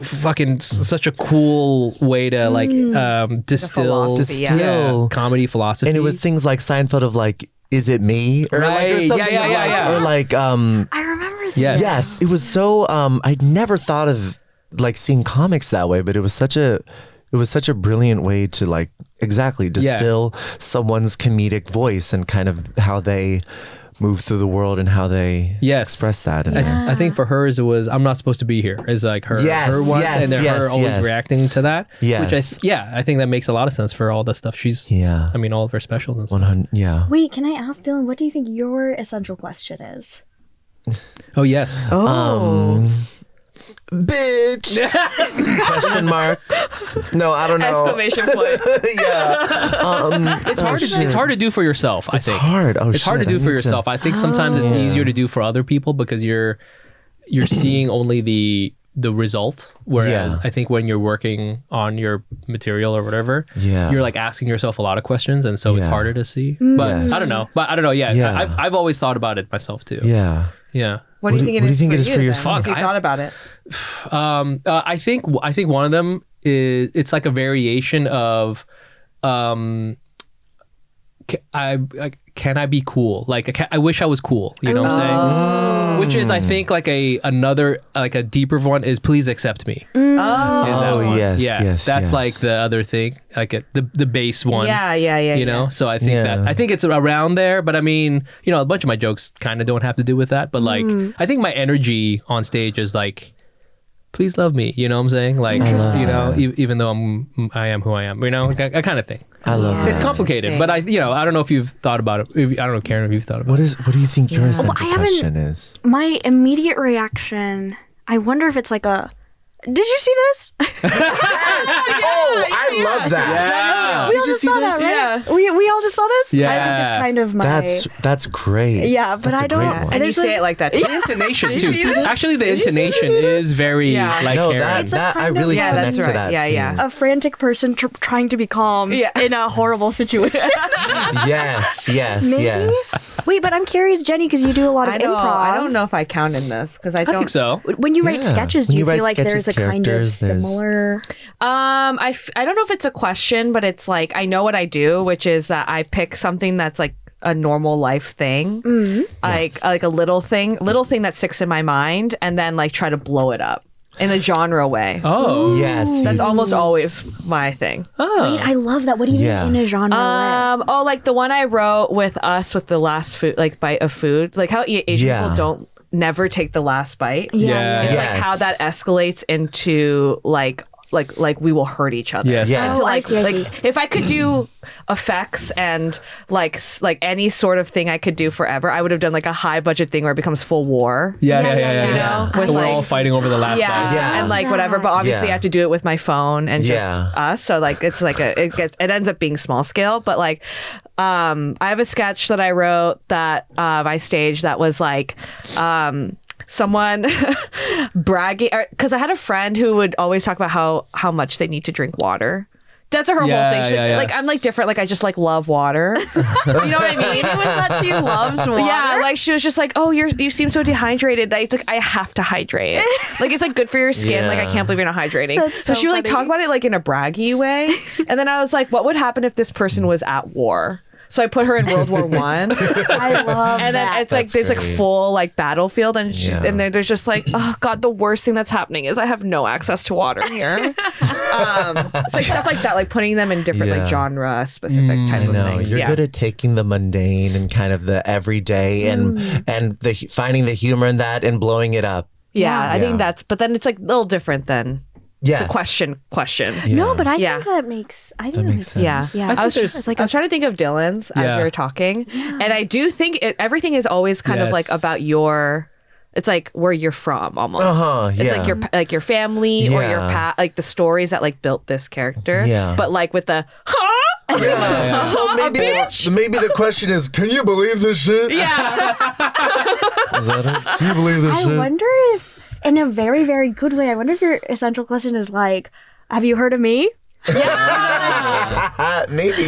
fucking such a cool way to distill comedy philosophy. And it was things like Seinfeld of like, is it me? Or right. Or something Or like I remember this. Yes. It was so I'd never thought of like seeing comics that way, but it was such a brilliant way to like distill someone's comedic voice and kind of how they move through the world and how they express that. And I think for hers it was I'm not supposed to be here is like her one, and then her always reacting to that. Which I think that makes a lot of sense for all the stuff she's I mean all of her specials and stuff. Wait, can I ask Dylan, what do you think your essential question is? Oh yes. Bitch. Question mark. No, I don't know. Exclamation point. It's hard to do for yourself, I think. It's hard. It's hard to do for yourself. I think sometimes it's easier to do for other people because you're seeing only the result, whereas I think when you're working on your material or whatever, you're like asking yourself a lot of questions, and so it's harder to see. But I don't know. I've always thought about it myself too. Yeah. What do you think it is for you? Fuck, you thought about it? I think one of them is it's like a variation of can I be cool? Like I wish I was cool. You know what I'm saying? Which is I think like another deeper one is please accept me. Yes. That's like the other thing, like the base one. Yeah. You know, so I think it's around there. But I mean, a bunch of my jokes kind of don't have to do with that. But like, I think my energy on stage is like, please love me. You know what I'm saying? Like, even though I am who I am. That kind of thing. I love it. It's complicated, but I don't know if you've thought about it. I don't know, Karen, if you've thought about it. What do you think your essential question is? My immediate reaction, I wonder if it's like a, did you see this? I love that. Yeah. We all just saw that, right? Yeah. We all just saw this? Yeah. I think it's kind of my... That's great. Yeah, but That's I a great don't... one. And you say it like that. The intonation too. Actually, the intonation is very like Karen. That I really connect to that. Yeah. A frantic person trying to be calm in a horrible situation. Yes. Wait, but I'm curious, Jenny, because you do a lot of improv. I don't know if I count in this because I don't think so. When you write sketches, do you feel like there's a kind of there's- similar... I don't know if it's a question, but it's like I know what I do, which is that I pick something that's like a normal life thing, like a little thing that sticks in my mind, and then like try to blow it up. in a genre way. Oh. Yes. That's almost always my thing. Oh. Wait, I love that. What do you mean in a genre way? Oh, like the one I wrote with us with the last food, like bite of food, like how Asian people don't never take the last bite. Yeah. It's Yes. like how that escalates into like we will hurt each other. Yes. Yes. Oh, I Like, see. like if I could do effects and like any sort of thing I could do forever, I would have done like a high budget thing where it becomes full war. Yeah. You know, with We're like, all fighting over the last bite. Yeah. and like whatever. But obviously, Yeah. I have to do it with my phone and just us. So like it's like it ends up being small scale. But like, I have a sketch that I wrote that I staged that was like. Someone bragging because I had a friend who would always talk about how much they need to drink water. That's her whole thing. She, like I'm like different. Like I just like love water. You know what I mean? It was that she loves water. Yeah, like she was just like, oh, you seem so dehydrated. It's like I have to hydrate. Like it's like good for your skin. Like I can't believe you're not hydrating. That's so so she would like funny. talk about it like in a braggy way. And then I was like, what would happen if this person was at war? So I put her in World War One. I love And then that. it's like That's there's like great. full like battlefield and and then there's just like, oh god, the worst thing that's happening is I have no access to water here. It's like stuff like that, like putting them in different like genre specific type I of know things. you're Yeah. good at taking the mundane and kind of the everyday and the finding the humor in that and blowing it up. Yeah, I Yeah. think that's, but then it's like a little different than Yes. the question. No, but I Yeah. think that makes makes sense. Yeah, Yeah. I was there's- just I was trying to think of Dylan's as Yeah. we were talking, and I do think everything is always kind of like Yes. about your. It's like where you're from almost. It's yeah. like your family or your Yeah. like the stories that like built this character. Yeah. But like with the Maybe the question is, can you believe this shit? yeah. Is that it? Can you believe this I shit? wonder if, in a very, very good way, I wonder if your essential question is like, have you heard of me? Maybe.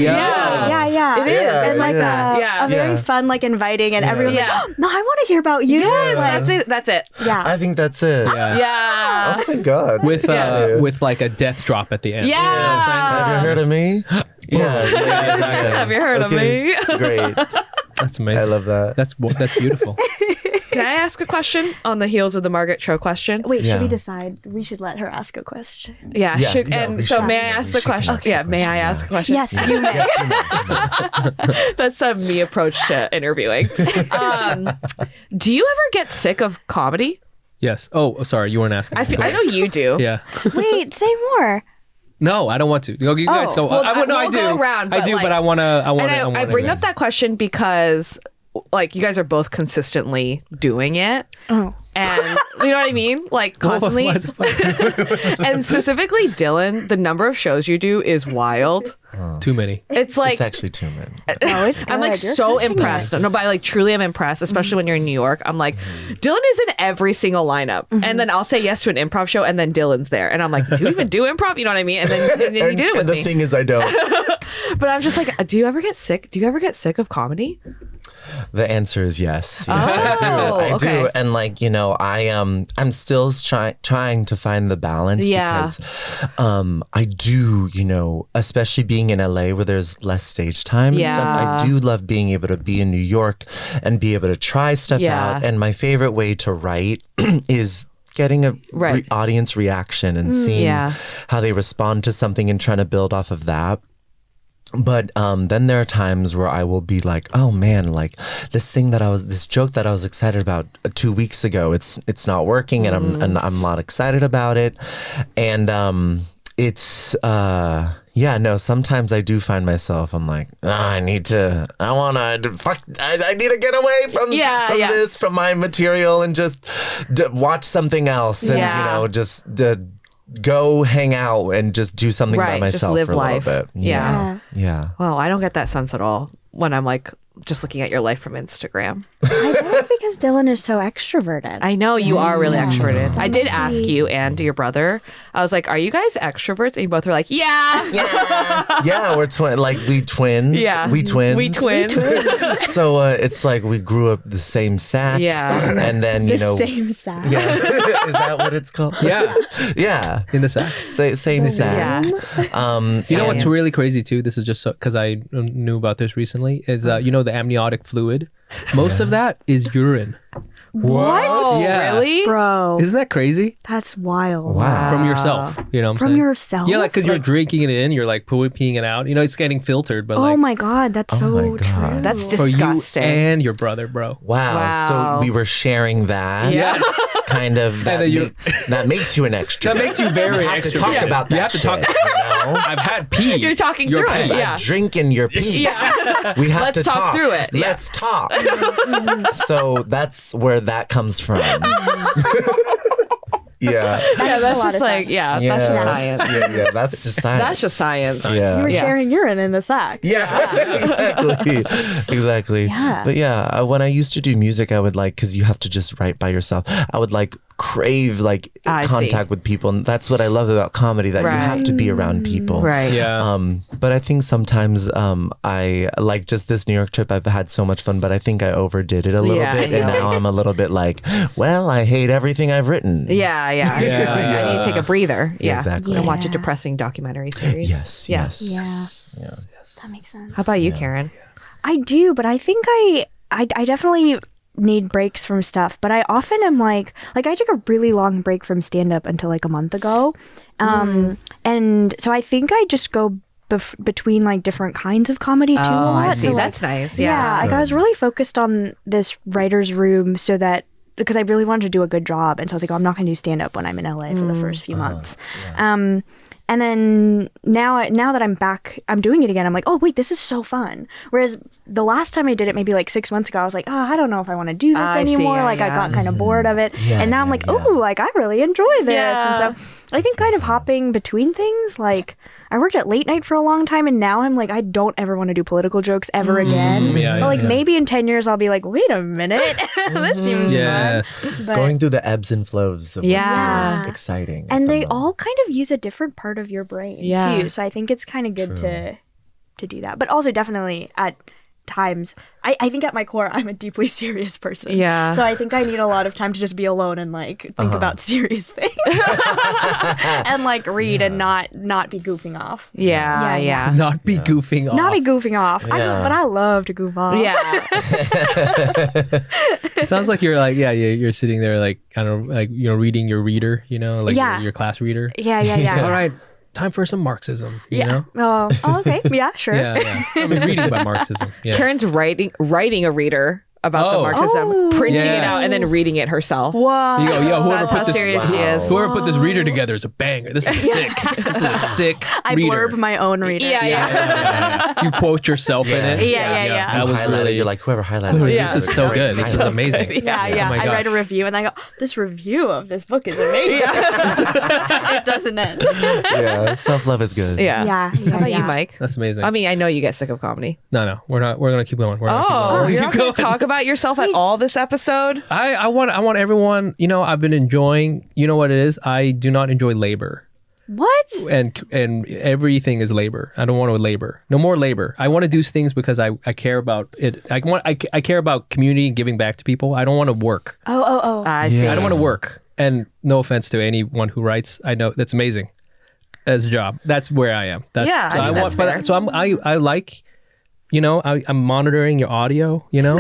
Yeah. It is. Yeah, It's like yeah. a very Yeah. fun, like inviting, and everyone's Yeah. like, oh, no, I want to hear about you. Yes, Like, that's it. yeah. I think that's it. Yeah. Oh my god. With like a death drop at the end. Yeah. You know what I'm saying? Have you heard of me? Yeah. Have you heard of me? Great. That's amazing. I love that. That's beautiful. Can I ask a question on the heels of the Margaret Cho question? Wait, Yeah. should we decide? We should let her ask a question. Yeah. Yeah, should, yeah, and we so should. may I Yeah, ask we the should question? ask the Yeah. May I question, ask a question? Yes, you may. That's a me approach to interviewing. Do you ever get sick of comedy? Yes. Oh, sorry. You weren't asking. Go I ahead. know you do. Yeah. Wait, say more. No, I don't want to. You guys go. well, I we'll do. go around, I but do, like- but I want to. And I bring up that question because like you guys are both consistently doing it. Oh. And you know what I mean? Like constantly. And specifically Dylan, the number of shows you do is wild. Too many. It's like It's actually too many. Oh, it's I'm like good. You're so crushing impressed. No, but I like truly am impressed, especially when you're in New York. I'm like, Dylan is in every single lineup. And then I'll say yes to an improv show and then Dylan's there. And I'm like, do you even do improv? You know what I mean? And then you do it with the me. thing is, I don't. But I'm just like, do you ever get sick? Do you ever get sick of comedy? The answer is yes. Yes, Oh, I do. okay. And like, you know, I'm still trying to find the balance Yeah. because I do, you know, especially being in LA where there's less stage time and stuff. Yeah. I do love being able to be in New York and be able to try stuff Yeah. out. And my favorite way to write is getting a Right. audience reaction and seeing yeah. how they respond to something and trying to build off of that. But then there are times where I will be like, oh man, like this joke that I was excited about 2 weeks ago, it's not working and I'm not excited about it. And sometimes I do find myself, I'm like, I need to get away from this, from my material and just watch something else and, you know, just go hang out and just do something by Right, just myself live for a life. little bit. Yeah. Yeah. Well, I don't get that sense at all when I'm like just looking at your life from Instagram. I think it's because Dylan is so extroverted. I know you are really extroverted. I did ask you and your brother. I was like, "Are you guys extroverts?" And you both were like, "Yeah, Yeah, we're we twins. Yeah. We twins. we twins." So it's like we grew up the same sack. Yeah. And then, you the know. same sack. Yeah. Is that what it's called? Yeah. Yeah. In the sack. Same sack. Yeah. You know what's really crazy too? This is just because I knew about this recently. Is you know the amniotic fluid? Most of that is urine. What? Yeah. Really? Bro, Isn't that crazy? that's wild. Wow. From yourself, you know what I'm From saying? yourself? Yeah, like because you're drinking it in, you're like peeing it out. You know, it's getting filtered, but Oh like my God, that's Oh so my God. true. That's for you disgusting. and your brother, bro. Wow. Wow. So we were sharing that. Yes. Kind of. That, then you- that makes you an extra. That makes you very We have to extra. talk Yeah. about that. You have to talk. shit, you know? I've had pee. You're talking Your through it. pee. Yeah. I drink in your pee. We have Let's to talk through it. Yeah. Let's talk. So that's where that comes from. Yeah. Yeah, that's a lot just of like, sense. yeah, Yeah. that's just science. Yeah. That's just science. That's just science. Yeah. You were Yeah. sharing urine in the sack. Yeah, exactly. Yeah. But yeah, when I used to do music, I would like, because you have to just write by yourself, I would like crave like I contact see. with people. And that's what I love about comedy, that you have to be around people. Right. Yeah. But I think sometimes I like just this New York trip, I've had so much fun, but I think I overdid it a little Yeah, bit. I And know. now I'm a little bit like, well, I hate everything I've written. Yeah. Yeah. I need to take a breather. Yeah. Exactly. And watch a Yeah. depressing documentary series. Yes. Yeah. Yes. Yeah. That makes sense. How about you, Karen? I do, but I think I definitely need breaks from stuff, but I often am like I took a really long break from stand-up until like a month ago. And so I think I just go between like different kinds of comedy too a lot. I see. So, like, That's nice. yeah, Yeah. like I was really focused on this writer's room so that because I really wanted to do a good job, and so I was like, oh, I'm not going to do stand-up when I'm in LA for the first few months. And then now that I'm back, I'm doing it again. I'm like, oh wait, this is so fun. Whereas the last time I did it, maybe like 6 months ago, I was like, oh, I don't know if I want to do this I see, anymore. yeah, like I yeah. got kind of bored of it. Yeah, and now I'm yeah, like, yeah. oh, like I really enjoy this. Yeah. And so I think kind of hopping between things, like I worked at late night for a long time, and now I'm like, I don't ever want to do political jokes ever again. Yeah, but like yeah. maybe in 10 years, I'll be like, wait a minute, this seems Yes. fun. But, Going through the ebbs and flows of Yeah. what is exciting. at and the they moment. all kind of use a different part of your brain Yeah. too. So I think it's kind of good to do that. But also definitely at times, I think at my core, I'm a deeply serious person. Yeah. So I think I need a lot of time to just be alone and like think about serious things and like read and not be goofing off. Yeah. Yeah. Not be goofing off. Not be goofing off. Yeah. But I love to goof off. Yeah. It sounds like you're like, you're sitting there like, I don't know, like, you know, reading your reader, you know, like Yeah. your class reader. Yeah. All right, time for some Marxism, you know? Oh, okay. Yeah, sure. Yeah. I mean, reading about Marxism. Yeah. Karen's writing a reader about the Oh. Marxism, printing it Yes. out, and then reading it herself. Whoa. You go, yo, whoever That's how put this, serious she is. whoever put this reader together is a banger. This is sick. This is a sick I reader. blurb my own reader. Yeah. You quote yourself in it. Yeah. That You was highlight really. it, you're like, whoever highlighted "Ooh, this. this is so good. This is amazing. Yeah. Oh my I write a gosh. review and I go, this review of this book is amazing. It doesn't end. Yeah, self-love is good. Yeah. Yeah. How about you, Mike? That's amazing. I mean, I know you get sick of comedy. No, we're not. We're gonna keep going. We're gonna keep going. Oh, We're you're gonna not keep going to going. talk about yourself at all this episode? I want everyone. You know, I've been enjoying. You know what it is? I do not enjoy labor. What? And everything is labor. I don't want to labor. No more labor. I want to do things because I care about it. I care about community and giving back to people. I don't want to work. Oh. I see. Yeah. I don't want to work. And no offense to anyone who writes. I know that's amazing as a job. That's where I am. That's, Yeah, so I think that's fair. So I like, you know, I'm monitoring your audio, you know?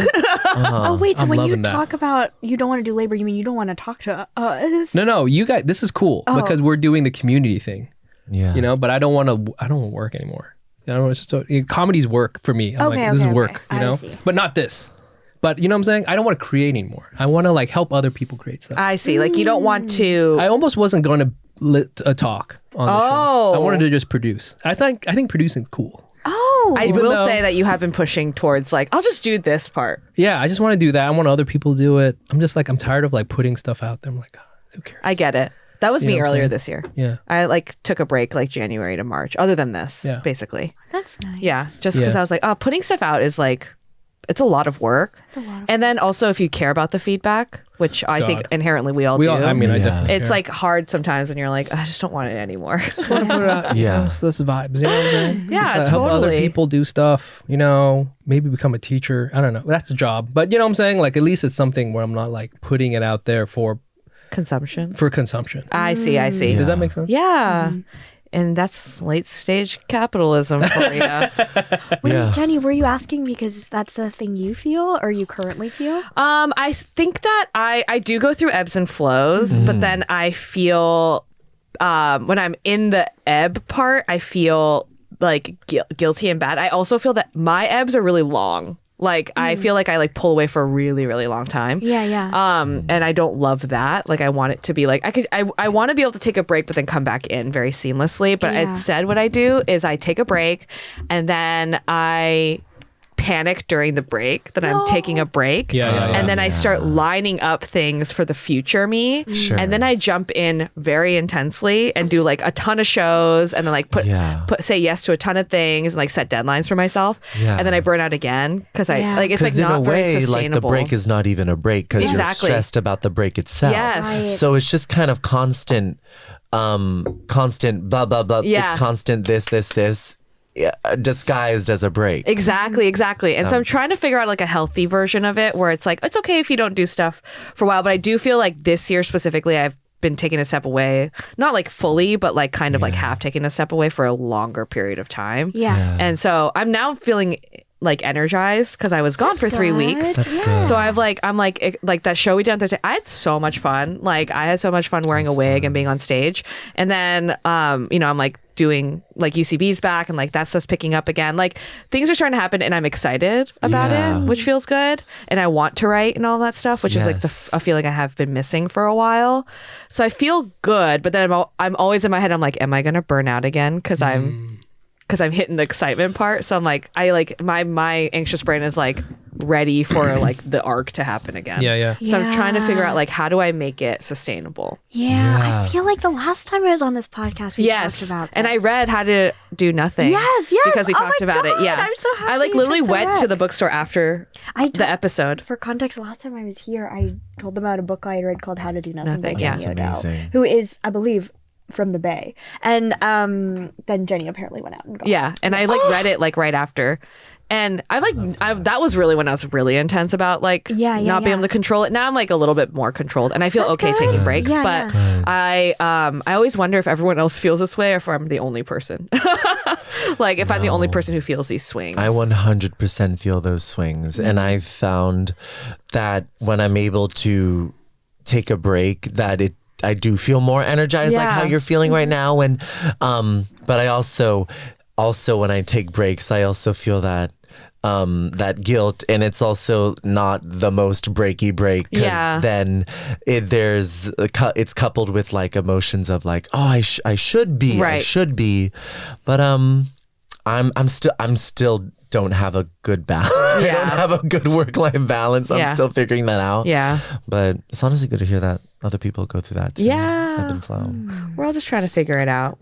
Oh, wait. So I'm when you loving that. talk about you don't want to do labor, you mean you don't want to talk to us? No, you guys, this is cool because we're doing the community thing, Yeah. you know, but I don't want to work anymore. I don't want to, comedy's work for me. I'm like, this is work, you I know, see. but not this. But you know what I'm saying? I don't want to create anymore. I want to like help other people create stuff. I see. Like, you don't want to. I almost wasn't going to talk on the show. I wanted to just produce. I think producing cool. Oh. I Even will though- say that you have been pushing towards, like, I'll just do this part. Yeah, I just want to do that. I want other people to do it. I'm just like, I'm tired of like putting stuff out there. I'm like, who cares? I get it. That was You know me what I'm earlier saying? this year. Yeah. I like took a break like January to March, other than this, Yeah. basically. That's nice. Yeah. Just because Yeah. I was like, oh, putting stuff out is like, it's a lot of work. And then also if you care about the feedback, which I think God. inherently we all do. I mean, I Yeah. definitely it's care. like hard sometimes when you're like, I just don't want it anymore. Want to put it out, Yeah. this is vibes. You know what I'm saying? Yeah, Just, help other totally. people do stuff. You know, maybe become a teacher. I don't know. That's a job, but you know what I'm saying? Like at least it's something where I'm not like putting it out there for Consumption. consumption. I see. Does that make sense? Yeah. And that's late stage capitalism for you. Wait, Jenny, were you asking because that's a thing you feel or you currently feel? I think that I do go through ebbs and flows, but then I feel when I'm in the ebb part, I feel like guilty and bad. I also feel that my ebbs are really long. Like I feel like I like pull away for a really, really long time. Yeah. And I don't love that. Like I want it to be like I want to be able to take a break but then come back in very seamlessly. But instead what I do is I take a break and then I panic during the break that I'm taking a break. And then I start lining up things for the future me. Sure. And then I jump in very intensely and do like a ton of shows and then like put say yes to a ton of things and like set deadlines for myself. And then I burn out again because I like it's like in not a very way, sustainable. like the break is not even a break because you're stressed about the break itself. Yes. Right. So it's just kind of constant blah blah blah. It's constant this disguised as a break. Exactly. And so I'm trying to figure out like a healthy version of it where it's like, it's okay if you don't do stuff for a while. But I do feel like this year specifically, I've been taking a step away, not like fully, but like kind of like half taking a step away for a longer period of time. And so I'm now feeling like energized because I was gone for 3 weeks. That's good. So I'm like that show we did on Thursday. I had so much fun. Like I had so much fun wearing a wig and being on stage. And then, I'm like doing like UCB's back and like that stuff's picking up again. Like things are starting to happen and I'm excited about it, which feels good. And I want to write and all that stuff, which is like a feeling I have been missing for a while. So I feel good, but then I'm always in my head. I'm like, am I going to burn out again? Because I'm hitting the excitement part. So I'm like, my anxious brain is like ready for like the arc to happen again. So I'm trying to figure out like, how do I make it sustainable? I feel like the last time I was on this podcast, we talked about this. And I read How to Do Nothing. Yes. Because we talked about it. Yeah. I'm so happy I like you literally took that went to rec. the bookstore after the episode. For context, last time I was here, I told them about a book I had read called How to Do Nothing by yeah. Jenny That's Odell, amazing. who is, I believe, from the Bay. And then Jenny apparently went out and got Yeah. And I like read it like right after. And that was really when I was really intense about like not being able to control it. Now I'm like a little bit more controlled and I feel okay taking breaks. But I always wonder if everyone else feels this way or if I'm the only person. Like if I'm the only person who feels these swings. I 100% feel those swings. And I've found that when I'm able to take a break that I do feel more energized like how you're feeling right now. And but I also when I take breaks, I also feel that guilt, and it's also not the most breaky break because then it's coupled with like emotions of like, oh, I should be, but I'm still don't have a good balance. I don't have a good work-life balance. I'm still figuring that out. But it's honestly good to hear that other people go through that too. Ebb and flow. We're all just trying to figure it out.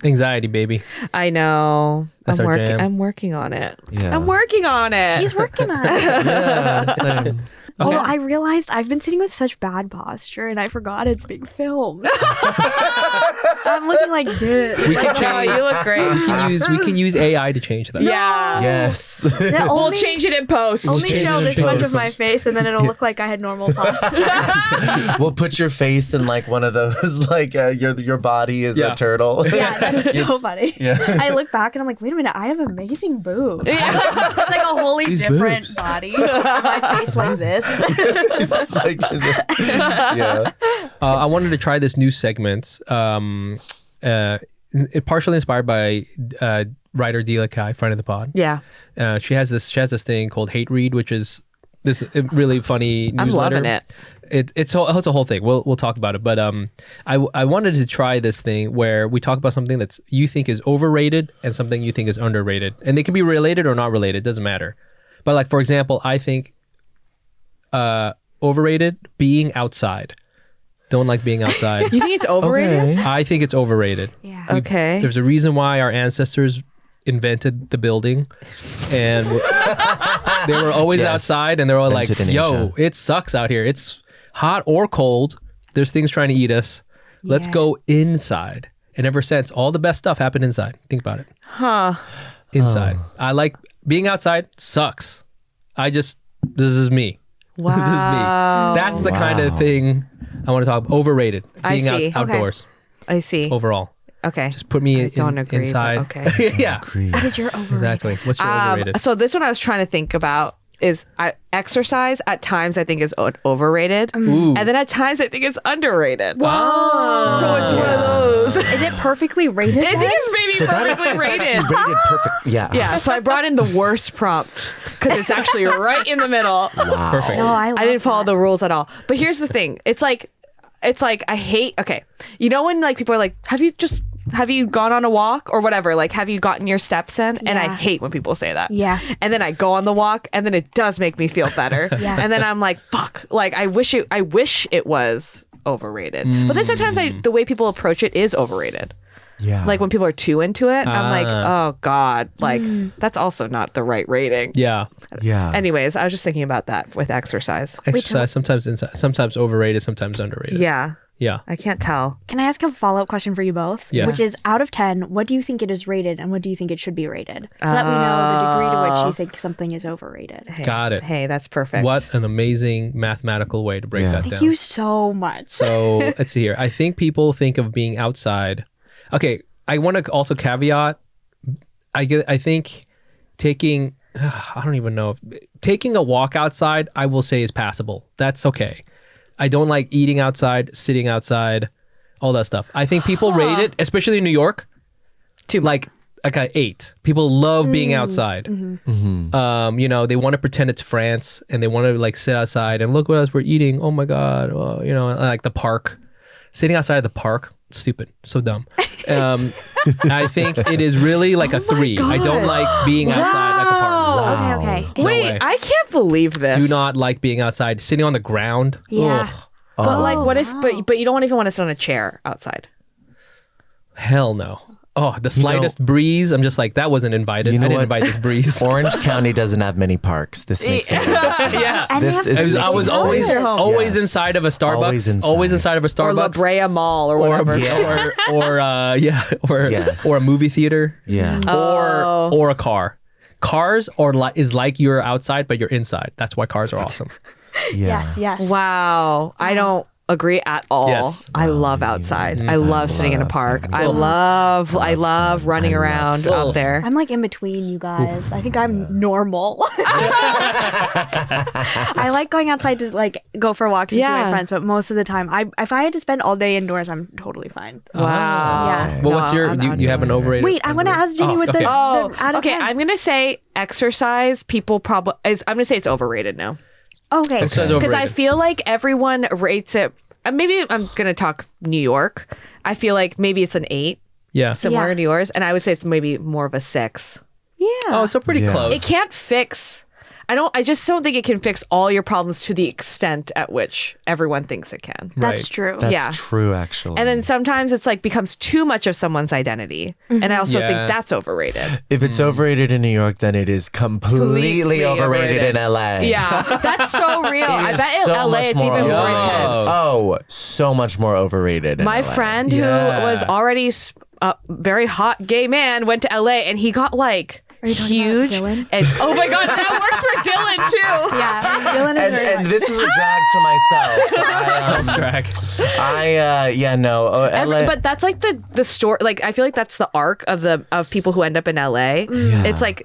Anxiety, baby. I know. That's our jam. I'm working on it. Yeah. I'm working on it. He's working on it. Yeah, same. Oh, I realized I've been sitting with such bad posture and I forgot it's being filmed. I'm looking like this. We can No, you look great. We can use AI to change that. Yeah. Yes. We'll change it in post. Only change show it in this much post. of my face and then it'll look like I had normal posture. We'll put your face in like one of those, like your body is a turtle. Yeah, that's so funny. Yeah. I look back and I'm like, wait a minute, I have amazing boobs. It's like a wholly These different boobs. body. My face like this. It's like, I wanted to try this new segment, partially inspired by writer Dila Kai, friend of the pod. Yeah. She has this thing called Hate Read, which is this really funny newsletter. I'm loving it. It's a whole thing. We'll talk about it. But I wanted to try this thing where we talk about something that's you think is overrated and something you think is underrated, and they can be related or not related. Doesn't matter. But like for example, I think overrated being outside. Don't like being outside. You think it's overrated? I think it's overrated. Yeah. Okay. There's a reason why our ancestors invented the building, and they were always outside, and they're all like, Invented in "Yo, Asia. it sucks out here. It's hot or cold. There's things trying to eat us. Let's go inside." And ever since, all the best stuff happened inside. Think about it. Inside. I like being outside. Sucks. This is me. Wow. This is me. That's the kind of thing I want to talk about. Overrated. I Being see. outdoors. I see. overall. Okay. Just put me don't agree, but inside. okay. Yeah, What is your overrated? exactly. What's your overrated? So this one I was trying to think about is exercise at times I think is overrated. Ooh. And then at times I think it's underrated. Ah. So it's one of those. Is it perfectly rated? I think it's maybe perfectly rated. Rated perfect. Yeah. Yeah, so I brought in the worst prompt because it's actually right in the middle. Wow. Perfect. No, I I didn't follow that. the rules at all. But here's the thing. It's like I hate, okay. You know when like people are like, have you gone on a walk or whatever? Like, have you gotten your steps in? And I Yeah. hate when people say that. Yeah. And then I go on the walk and then it does make me feel better. Yeah. And then I'm like, fuck. Like, I wish it was overrated. But then sometimes the way people approach it is overrated. Yeah. Like when people are too into it, I'm like, Ah. oh God. Like, that's also not the right rating. Yeah, Yeah. Anyways, I was just thinking about that with exercise. exercise sometimes overrated, sometimes underrated. Yeah. Yeah. I can't tell. Can I ask a follow-up question for you both? Yes. Which is, out of 10, what do you think it is rated and what do you think it should be rated? So that we know the degree to which you think something is overrated. Hey, Got it. Hey, that's perfect. What an amazing mathematical way to break Yeah. that Thank down. you so much. So let's see here. I think people think of being outside. Okay, I want to also caveat. I think taking I don't even know taking a walk outside. I will say is passable. That's okay. I don't like eating outside, sitting outside, all that stuff. I think people rate it, especially in New York, to like an 8. People love being outside. You know, they want to pretend it's France and they want to like sit outside and look what else we're eating. Oh my God. Well, you know, like the park. Sitting outside of the park, stupid, so dumb. I think it is really like a 3. I don't like being outside at the park. Wow. Okay. No Wait, way. I can't believe this. Do not like being outside, sitting on the ground. Yeah. Ugh. But like, what if? wow. But you don't even want to sit on a chair outside. Hell no. Oh, the slightest breeze. I'm just like, that wasn't invited. You know I didn't what? invite this breeze. Orange County doesn't have many parks. This makes it. Yeah. And they This have is- I was always Your home. always Yes. inside of a Starbucks. Always inside. Inside of a Or La Starbucks. Brea Mall or whatever. Yeah. Yes. or a movie theater. Yeah. Or a car. Cars is like you're outside, but you're inside. That's why cars are awesome. Yeah. Yes. Wow, I don't agree at all. Yes. I love outside. I love sitting in a park. outside. I love running around out there. I'm like in between you guys. I think I'm normal. I like going outside to like go for walks and see Yeah. my friends, but most of the time, if I had to spend all day indoors, I'm totally fine. Wow. Yeah. Well, what's your? I'm Do you have an overrated? Wait, I want to ask Jenny with okay. the Oh, out of okay. 10. I'm gonna say exercise. People probably. I'm gonna say it's overrated now. Okay. Exercise Because I overrated. feel like everyone rates it. Maybe I'm gonna talk New York. I feel like maybe it's an 8, Yeah. similar Yeah. to yours, and I would say it's maybe more of a 6. Yeah. Oh, so pretty Yeah. close. It can't fix. I just don't think it can fix all your problems to the extent at which everyone thinks it can. That's Right. true. That's Yeah. true, actually. And then sometimes it's like becomes too much of someone's identity. And I also Yeah. think that's overrated. if it's overrated in New York, then it is completely Completely overrated in overrated. LA. Yeah, that's so real. I is bet in so LA much it's more even more overrated. intense. Oh, so much more overrated. In My LA. friend who Yeah. was already a very hot gay man went to LA and he got like Are you talking huge. about Dylan? And oh my God, that works for Dylan too. Yeah. Dylan is very And this is a drag to myself. Self-track. LA. But that's like the story. Like I feel like that's the arc of people who end up in LA. Yeah.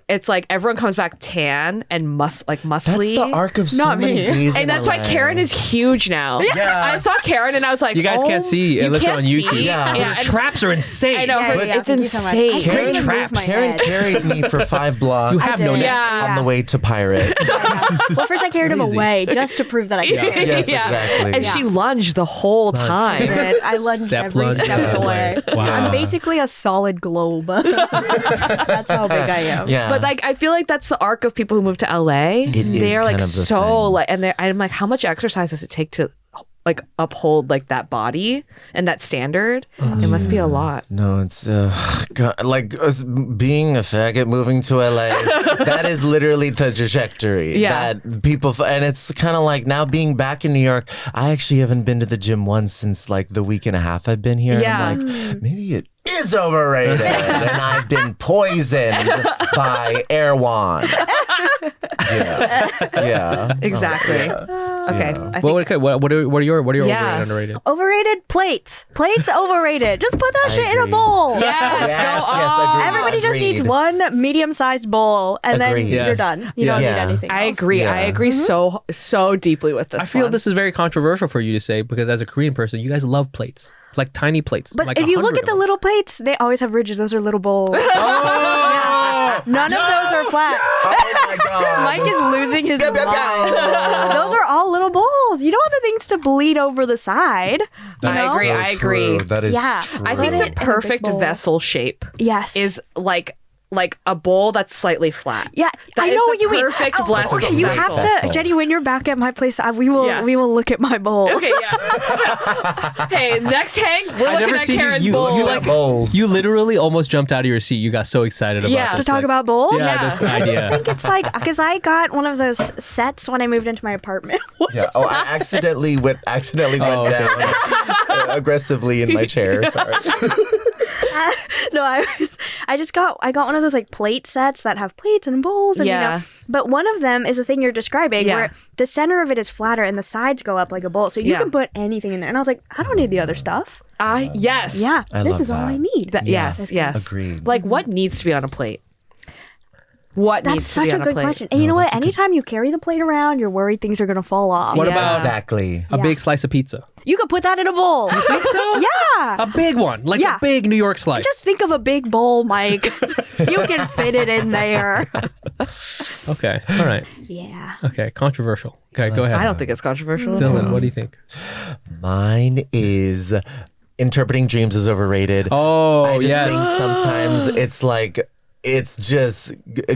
It's like everyone comes back tan and That's muscly. the arc of so Not many me. gays in And that's why LA. Karen is huge now. Yeah. I saw Karen and I was like, You guys oh, can't see you unless you're can't on YouTube. see? Yeah. Yeah, and Traps are insane. I know, Yeah, but yeah, it's thank you so much. insane. I can't Karen even traps. move my Karen head. carried me for 5 blocks You have I no did. neck. Yeah. on the way to Pirate. Well, first I carried him Crazy. away just to prove that I could. carry. Yes, exactly. And she lunged the whole time. I lunged Step every lunge. step of the way. Wow. I'm basically a solid globe. That's how big I am. Yeah. But like, I feel like that's the arc of people who move to LA. is They're like kind of the so thing. like, and I'm like, how much exercise does it take to like uphold like that body and that standard? It must be a lot. No, it's God, like us being a faggot moving to LA. That is literally the trajectory Yeah. that people, and it's kind of like now being back in New York. I actually haven't been to the gym once since like the week and a half I've been here. Yeah. And I'm like, maybe it is overrated, and I've been poisoned by Erewhon. Yeah. Exactly. Oh, yeah. Okay. Yeah. I think, What are your Yeah. overrated, underrated? Overrated plates. Plates overrated. Just put that I shit in a agree. bowl. yes, go on. agreed. Everybody just needs Agreed. one medium-sized bowl, and then Agreed. you're Yes. done. You don't need Yeah. anything else. I agree. Yeah. I agree so deeply with this I feel one. this is very controversial for you to say because as a Korean person, you guys love plates, like tiny plates. But like if you look 100 at the of them. little plates, they always have ridges. Those are little bowls. Oh! None of those are flat. Oh my god. Mike is losing his mind. yeah. Those are all little bowls. You don't want the things to bleed over the side. I know? agree. I agree. That is Yeah. true. I think Put the it in a big perfect bowl. vessel shape Yes. is like a bowl that's slightly flat. Yeah, That I is know the what you mean. perfect Oh, vessel. okay, you have to, Vessel. Jenny. When you're back at my place, we will look at my bowl. Okay, yeah. Hey, next hang, we're I've looking never at seen Karen's you. bowl. You like bowls. you literally almost jumped out of your seat. You got so excited about Yeah. this. To talk like- about bowls. yeah, Yeah. this idea. I think it's like because I got one of those sets when I moved into my apartment. Yeah. Oh, I accidentally went okay. down aggressively in my chair. Sorry. No, I got one of those like plate sets that have plates and bowls, and Yeah. but one of them is the thing you're describing, Yeah. where the center of it is flatter and the sides go up like a bowl, so you Yeah. can put anything in there. And I was like, I don't need the other stuff. Yes. Yeah, I this love is all I that. need. Yes. Yes. Agreed. Like, what needs to be on a plate? What That's needs to such be a on good plate? question. And you know what? Anytime you carry the plate around, you're worried things are gonna fall off. What Yeah. about Exactly. a Yeah. big slice of pizza? You could put that in a bowl. Think so? Yeah. A big one, like Yeah. a big New York slice. Just think of a big bowl, Mike. You can fit it in there. Okay. All right. Yeah. Okay. Controversial. Okay. Go ahead. I don't think it's controversial. at all. Dylan, what do you think? Mine is interpreting dreams is overrated. Oh, I just yes. think sometimes it's like it's just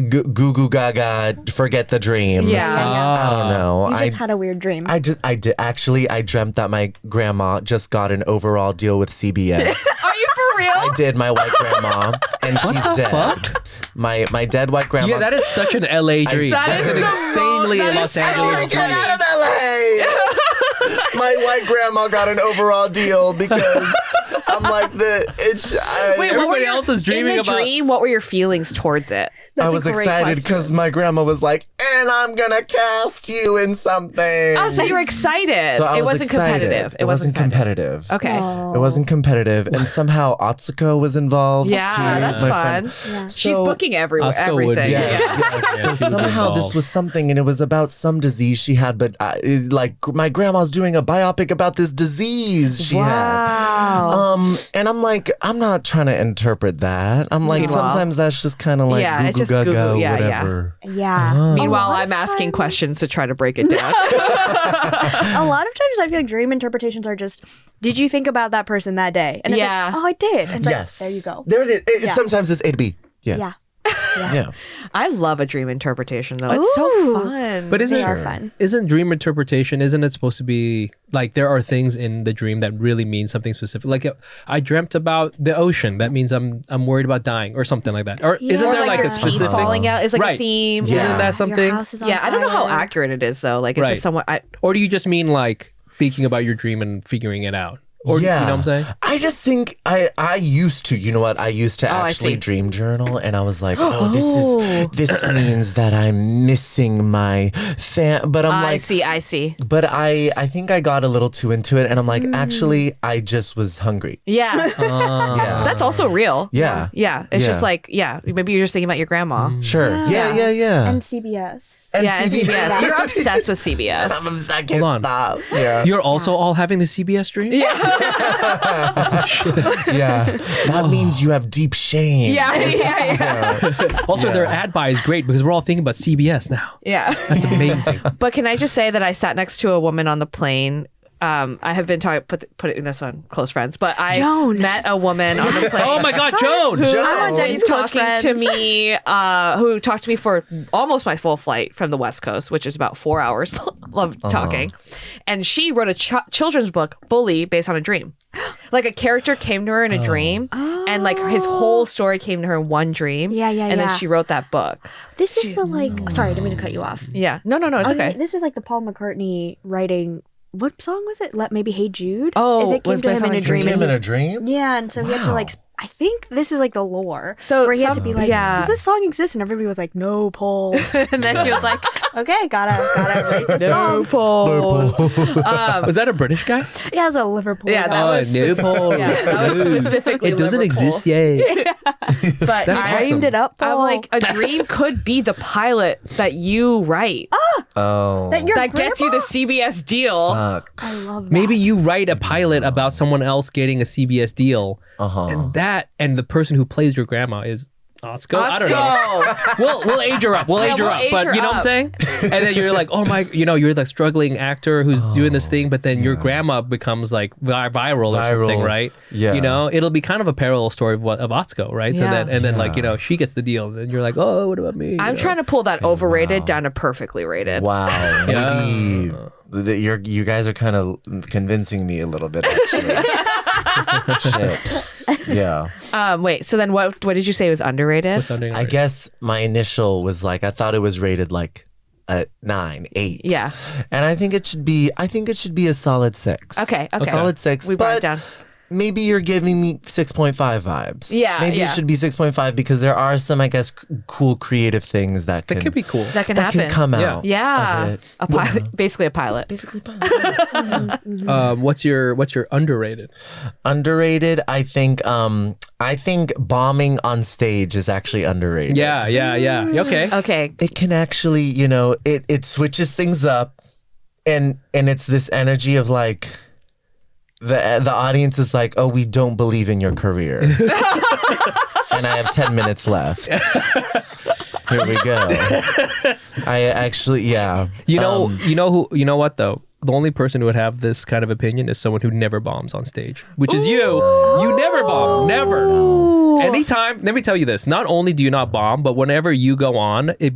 goo goo gaga. Forget the dream. Yeah. I don't know. You just had a weird dream. I did actually. I dreamt that my grandma just got an overall deal with CBS. Are you for real? I did, my white grandma, and she's the dead. fuck? My dead white grandma. Yeah, that is such an LA dream. That That's is an so insanely wrong. That Los is so Angeles Get dream. out of LA. My white grandma got an overall deal because I'm like Wait, what were Everybody your- else is dreaming in the about- dream? What were your feelings towards it? I was excited because my grandma was like, and I'm gonna cast you in something. Oh, so you were excited. So I it was wasn't excited. competitive. It wasn't competitive. Okay. It wasn't competitive, and somehow Atsuko was involved. Yeah, too, that's my fun. friend. She's So- booking Oscar would everything. be- Yes, Yeah. yes. Yeah, So she would be somehow this involved. was something, and it was about some disease she had. But like my grandma's doing a biopic about this disease she had. Wow. And I'm like, I'm not trying to interpret that. I'm like, Meanwhile- sometimes that's just kind of like Yeah, goo it's goo just gaga, goo-goo, yeah, yeah. whatever. Yeah. Meanwhile, A lot I'm of asking times- questions to try to break it down. A lot of times I feel like dream interpretations are just, did you think about that person that day? And it's Yeah. like, oh, I did. And it's Yes. like, there you go. There it is. Yeah. Sometimes it's A to B. Yeah. Yeah. Yeah. I love a dream interpretation though. It's so Ooh. fun. But They isn't are fun. isn't dream interpretation? Isn't it supposed to be like there are things in the dream that really mean something specific? Like I dreamt about the ocean. That means I'm worried about dying or something like that. Or isn't or there like like your a teeth specific? falling out is like a Right. theme. Yeah. Isn't that Your something? house is on Yeah, I don't know how fire. accurate it is though. Like it's Right. just somewhat. Or do you just mean like thinking about your dream and figuring it out? Or yeah. you know what I'm saying? I just think I used to, you know what? I used to I actually see. dream journal, and I was like, oh, this means that I'm missing my fan. But I'm I like, see. but I think I got a little too into it, and I'm like, actually, I just was hungry. Yeah. Yeah. That's also real. Yeah. Yeah. It's just Yeah. like, maybe you're just thinking about your grandma. Sure. Yeah. And CBS. Yeah, and CBS. You're obsessed with CBS. I can't on. stop. Yeah. You're also all having the CBS dream? Yeah. That means you have deep shame. Yeah. Also, their ad buy is great because we're all thinking about CBS now. Yeah. That's amazing. But can I just say that I sat next to a woman on the plane. I have been talking, put it in this on Close Friends, but I Joan. met a woman on the plane. Oh my God, Joan! Who I'm on Jenny's was Close talking to Friends. me, who talked to me for almost my full flight from the West Coast, which is about 4 hours of talking. And she wrote a children's book fully based on a dream. Like a character came to her in a dream, and like his whole story came to her in one dream. Yeah. And then she wrote that book. This is the like, sorry, I didn't mean to cut you off. Yeah. No, it's okay. This is like the Paul McCartney writing. What song was it? Maybe Hey Jude. Oh, Is it came was to based him on in a a dream? Dream and in he- a dream? Yeah, and so he had to like I think this is like the lore. So where he had to be like, yeah. does this song exist? And everybody was like, no, Paul. And then he was like, okay, gotta write the song. Paul. Was that a British guy? Yeah, it's a Liverpool. Yeah, that guy. was no, Paul. Yeah, that was specifically It doesn't Liverpool. exist yet. But That's I awesome. Dreamed it up, I'm Paul. like, a dream could be the pilot that you write Oh. That your that gets you the grandma? CBS deal. Fuck. I love that. Maybe you write a pilot about someone else getting a CBS deal, and the person who plays your grandma is Otsko. I don't know. We'll age her up. We'll age her up. But you know what I'm saying? And then you're like, oh my, you're the struggling actor who's doing this thing, but then your grandma becomes like viral or something, right? Yeah. It'll be kind of a parallel story of Otsko, right? So Yeah. then like, she gets the deal. And then you're like, oh, what about me? I'm trying to pull that overrated down to perfectly rated. Wow. Yeah. Maybe you guys are kind of convincing me a little bit, actually. Shit. Yeah. Wait, so then what did you say was underrated? What's under I guess my initial was like, I thought it was rated like a 9, 8. Yeah. And I think it should be a solid 6. Okay. A solid 6. We brought it but down. maybe you're giving me 6.5 vibes. Yeah, Maybe yeah. it should be 6.5 because there are some, I guess, cool creative things that That could be cool. That can that happen. can come out. Yeah. of it. A pilot, basically a pilot. Basically, What's your underrated? underrated. I think bombing on stage is actually underrated. Yeah. Okay. Okay. It can actually, it switches things up, and it's this energy of like the audience is like, oh, we don't believe in your career, and I have 10 minutes left. Here we go. I actually, yeah. You know what though? The only person who would have this kind of opinion is someone who never bombs on stage, which is you. You never bomb, never. Anytime, let me tell you this, not only do you not bomb, but whenever you go on, it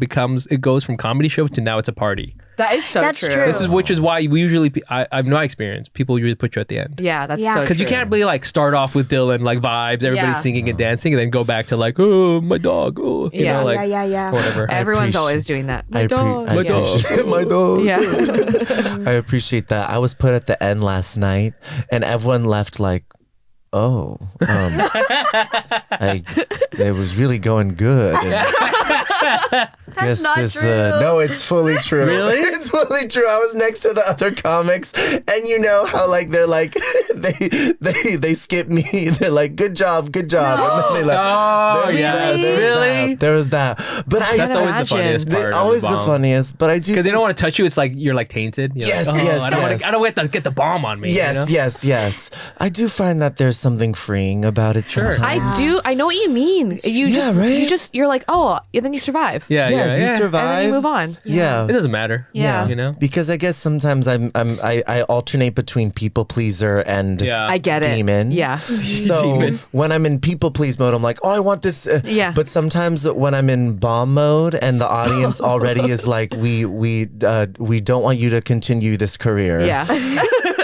goes from comedy show to now it's a party. That is so That's true. Which is why we usually, I've no experience, people usually put you at the end. Yeah, that's Yeah. so Because you true. can't really like start off with Dylan, like vibes, everybody's Yeah. singing and dancing, and then go back to like, oh, my dog, oh, you Yeah. know, like, Yeah. whatever. Everyone's always doing that. My dog. My dog. My dog. Yeah. I appreciate that. I was put at the end last night, and everyone left like, oh, it was really going good. That's not true. No, it's fully true. Really? It's fully true. I was next to the other comics, and you know how like they're like they skip me. They're like, good job, and then they like, Oh, yes, really? There was that. But That's always the funniest part. always the funniest. But I do Because they don't want to touch you. It's like you're like tainted. You're Yes, like, yes, I don't yes. want to get the bomb on me. Yes, you know? yes. I do find that there's something freeing about it Sure. sometimes. I know what you mean. You're like, oh, and then you survive. Yeah. you survive. And then you move on. Yeah. It doesn't matter. Yeah. You know? Because I guess sometimes I alternate between people pleaser and Yeah. I get it. demon. Yeah. So Demon. when I'm in people please mode, I'm like, oh, I want this. Yeah. But sometimes when I'm in bomb mode and the audience already is like, we don't want you to continue this career. Yeah.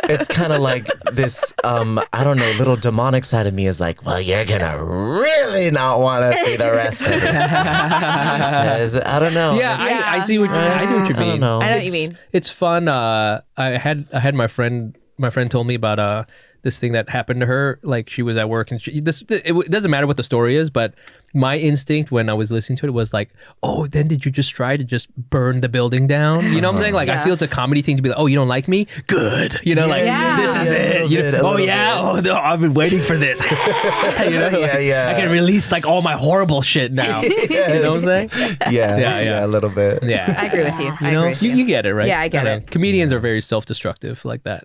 It's kind of like this, I don't know, little demonic side of me is like, well, you're going to really not want to see the rest of it. I don't know. Yeah, I see what I do what you mean. I don't know. I know what you mean. It's fun. I had my friend told me about this thing that happened to her. Like she was at work and it doesn't matter what the story is, but my instinct when I was listening to it was like, oh, then did you just try to just burn the building down? You know what I'm saying? Like I feel it's a comedy thing to be like, oh, you don't like me? Good. You know, Yeah. this is it. You know, oh yeah. Oh no, I've been waiting for this. You know, Yeah. I can release like all my horrible shit now. You know what I'm saying? Yeah, a little bit. Yeah. I agree with you. You know, you get it, right? Yeah, I get it. Comedians are very self-destructive like that.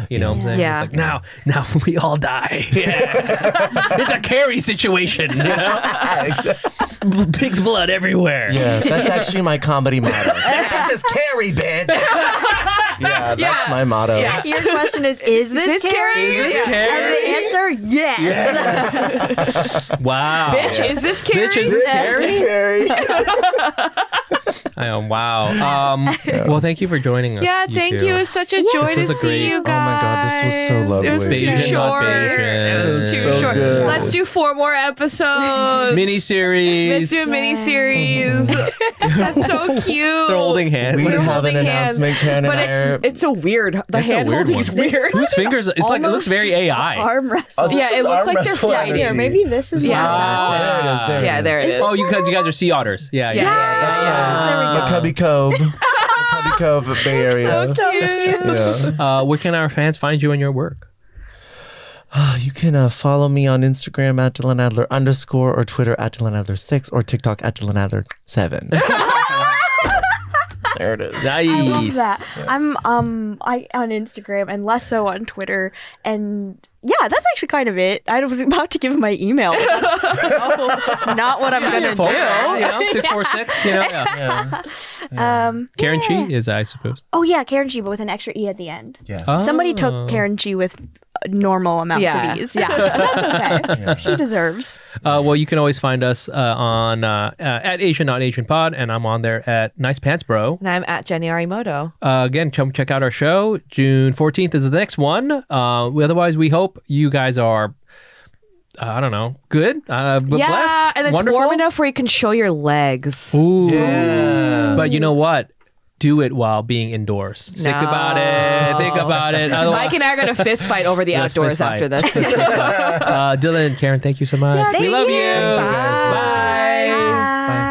You know what I'm saying? Yeah. It's like, now we all die. Yeah. It's a Carrie situation, you know? Pig's blood everywhere. Yeah, that's actually my comedy motto. This is Carrie, bitch. Yeah, that's my motto. Yeah. Your question is this Carrie? Is this Carrie? And the answer, yes. Wow. Bitch, is this Carrie? Bitch, is this Carrie? Carrie. I Wow. Well, thank you for joining us. Yeah, thank you. It was such a joy This to was a see great- you Oh my guys. God, this was so lovely. It was too Baysian, not short. Baysian. It was too So short. good. Let's do 4 more episodes. Mini-series. Let's do a mini-series. That's so cute. They're holding hands. We We're have an holding hands. announcement, Karen But and I are... it's a weird. The It's a hand weird holding is one. weird. Whose fingers? It's like it looks very AI. Arm wrestle. this Yeah, it is looks arm like they're wrestle fighting. energy. Here, maybe this is Yeah. arm wrestle. There it is. There Yeah, there it is. Oh, you guys are sea otters. Yeah. That's right. There we go. Cubby Cove. Cubby Cove, Bay Area. So cute. Yeah. Where can our fans find you and your work? You can follow me on Instagram at Dylan Adler _ or Twitter at Dylan Adler 6 or TikTok at Dylan Adler 7. There it is. Nice. I love that. I'm on Instagram and less so on Twitter, and yeah, that's actually kind of it. I was about to give my email. But that's not what I'm gonna do. You know, 646. You know. Yeah. Karen Chee is, I suppose. Oh yeah, Karen Chee, but with an extra e at the end. Yes. Somebody took Karen Chee with normal amounts Yeah. of e's. Yeah, that's okay. She deserves. Well, you can always find us on at Asian Not Asian Pod, and I'm on there at Nice Pants Bro. And I'm at Jenny Arimoto. Again, come check out our show. June 14th is the next one. Otherwise, we hope you guys are, I don't know, good, blessed, and it's wonderful. warm enough where you can show your legs. Ooh. Yeah. But you know what? Do it while being indoors. Think No. about it. Think about it. Otherwise, Mike and I are going to fist fight over the Yes, outdoors fist fight. after this. Dylan, Karen, thank you so much. Yeah, we thank love you. you. Thank you guys. Bye. Bye.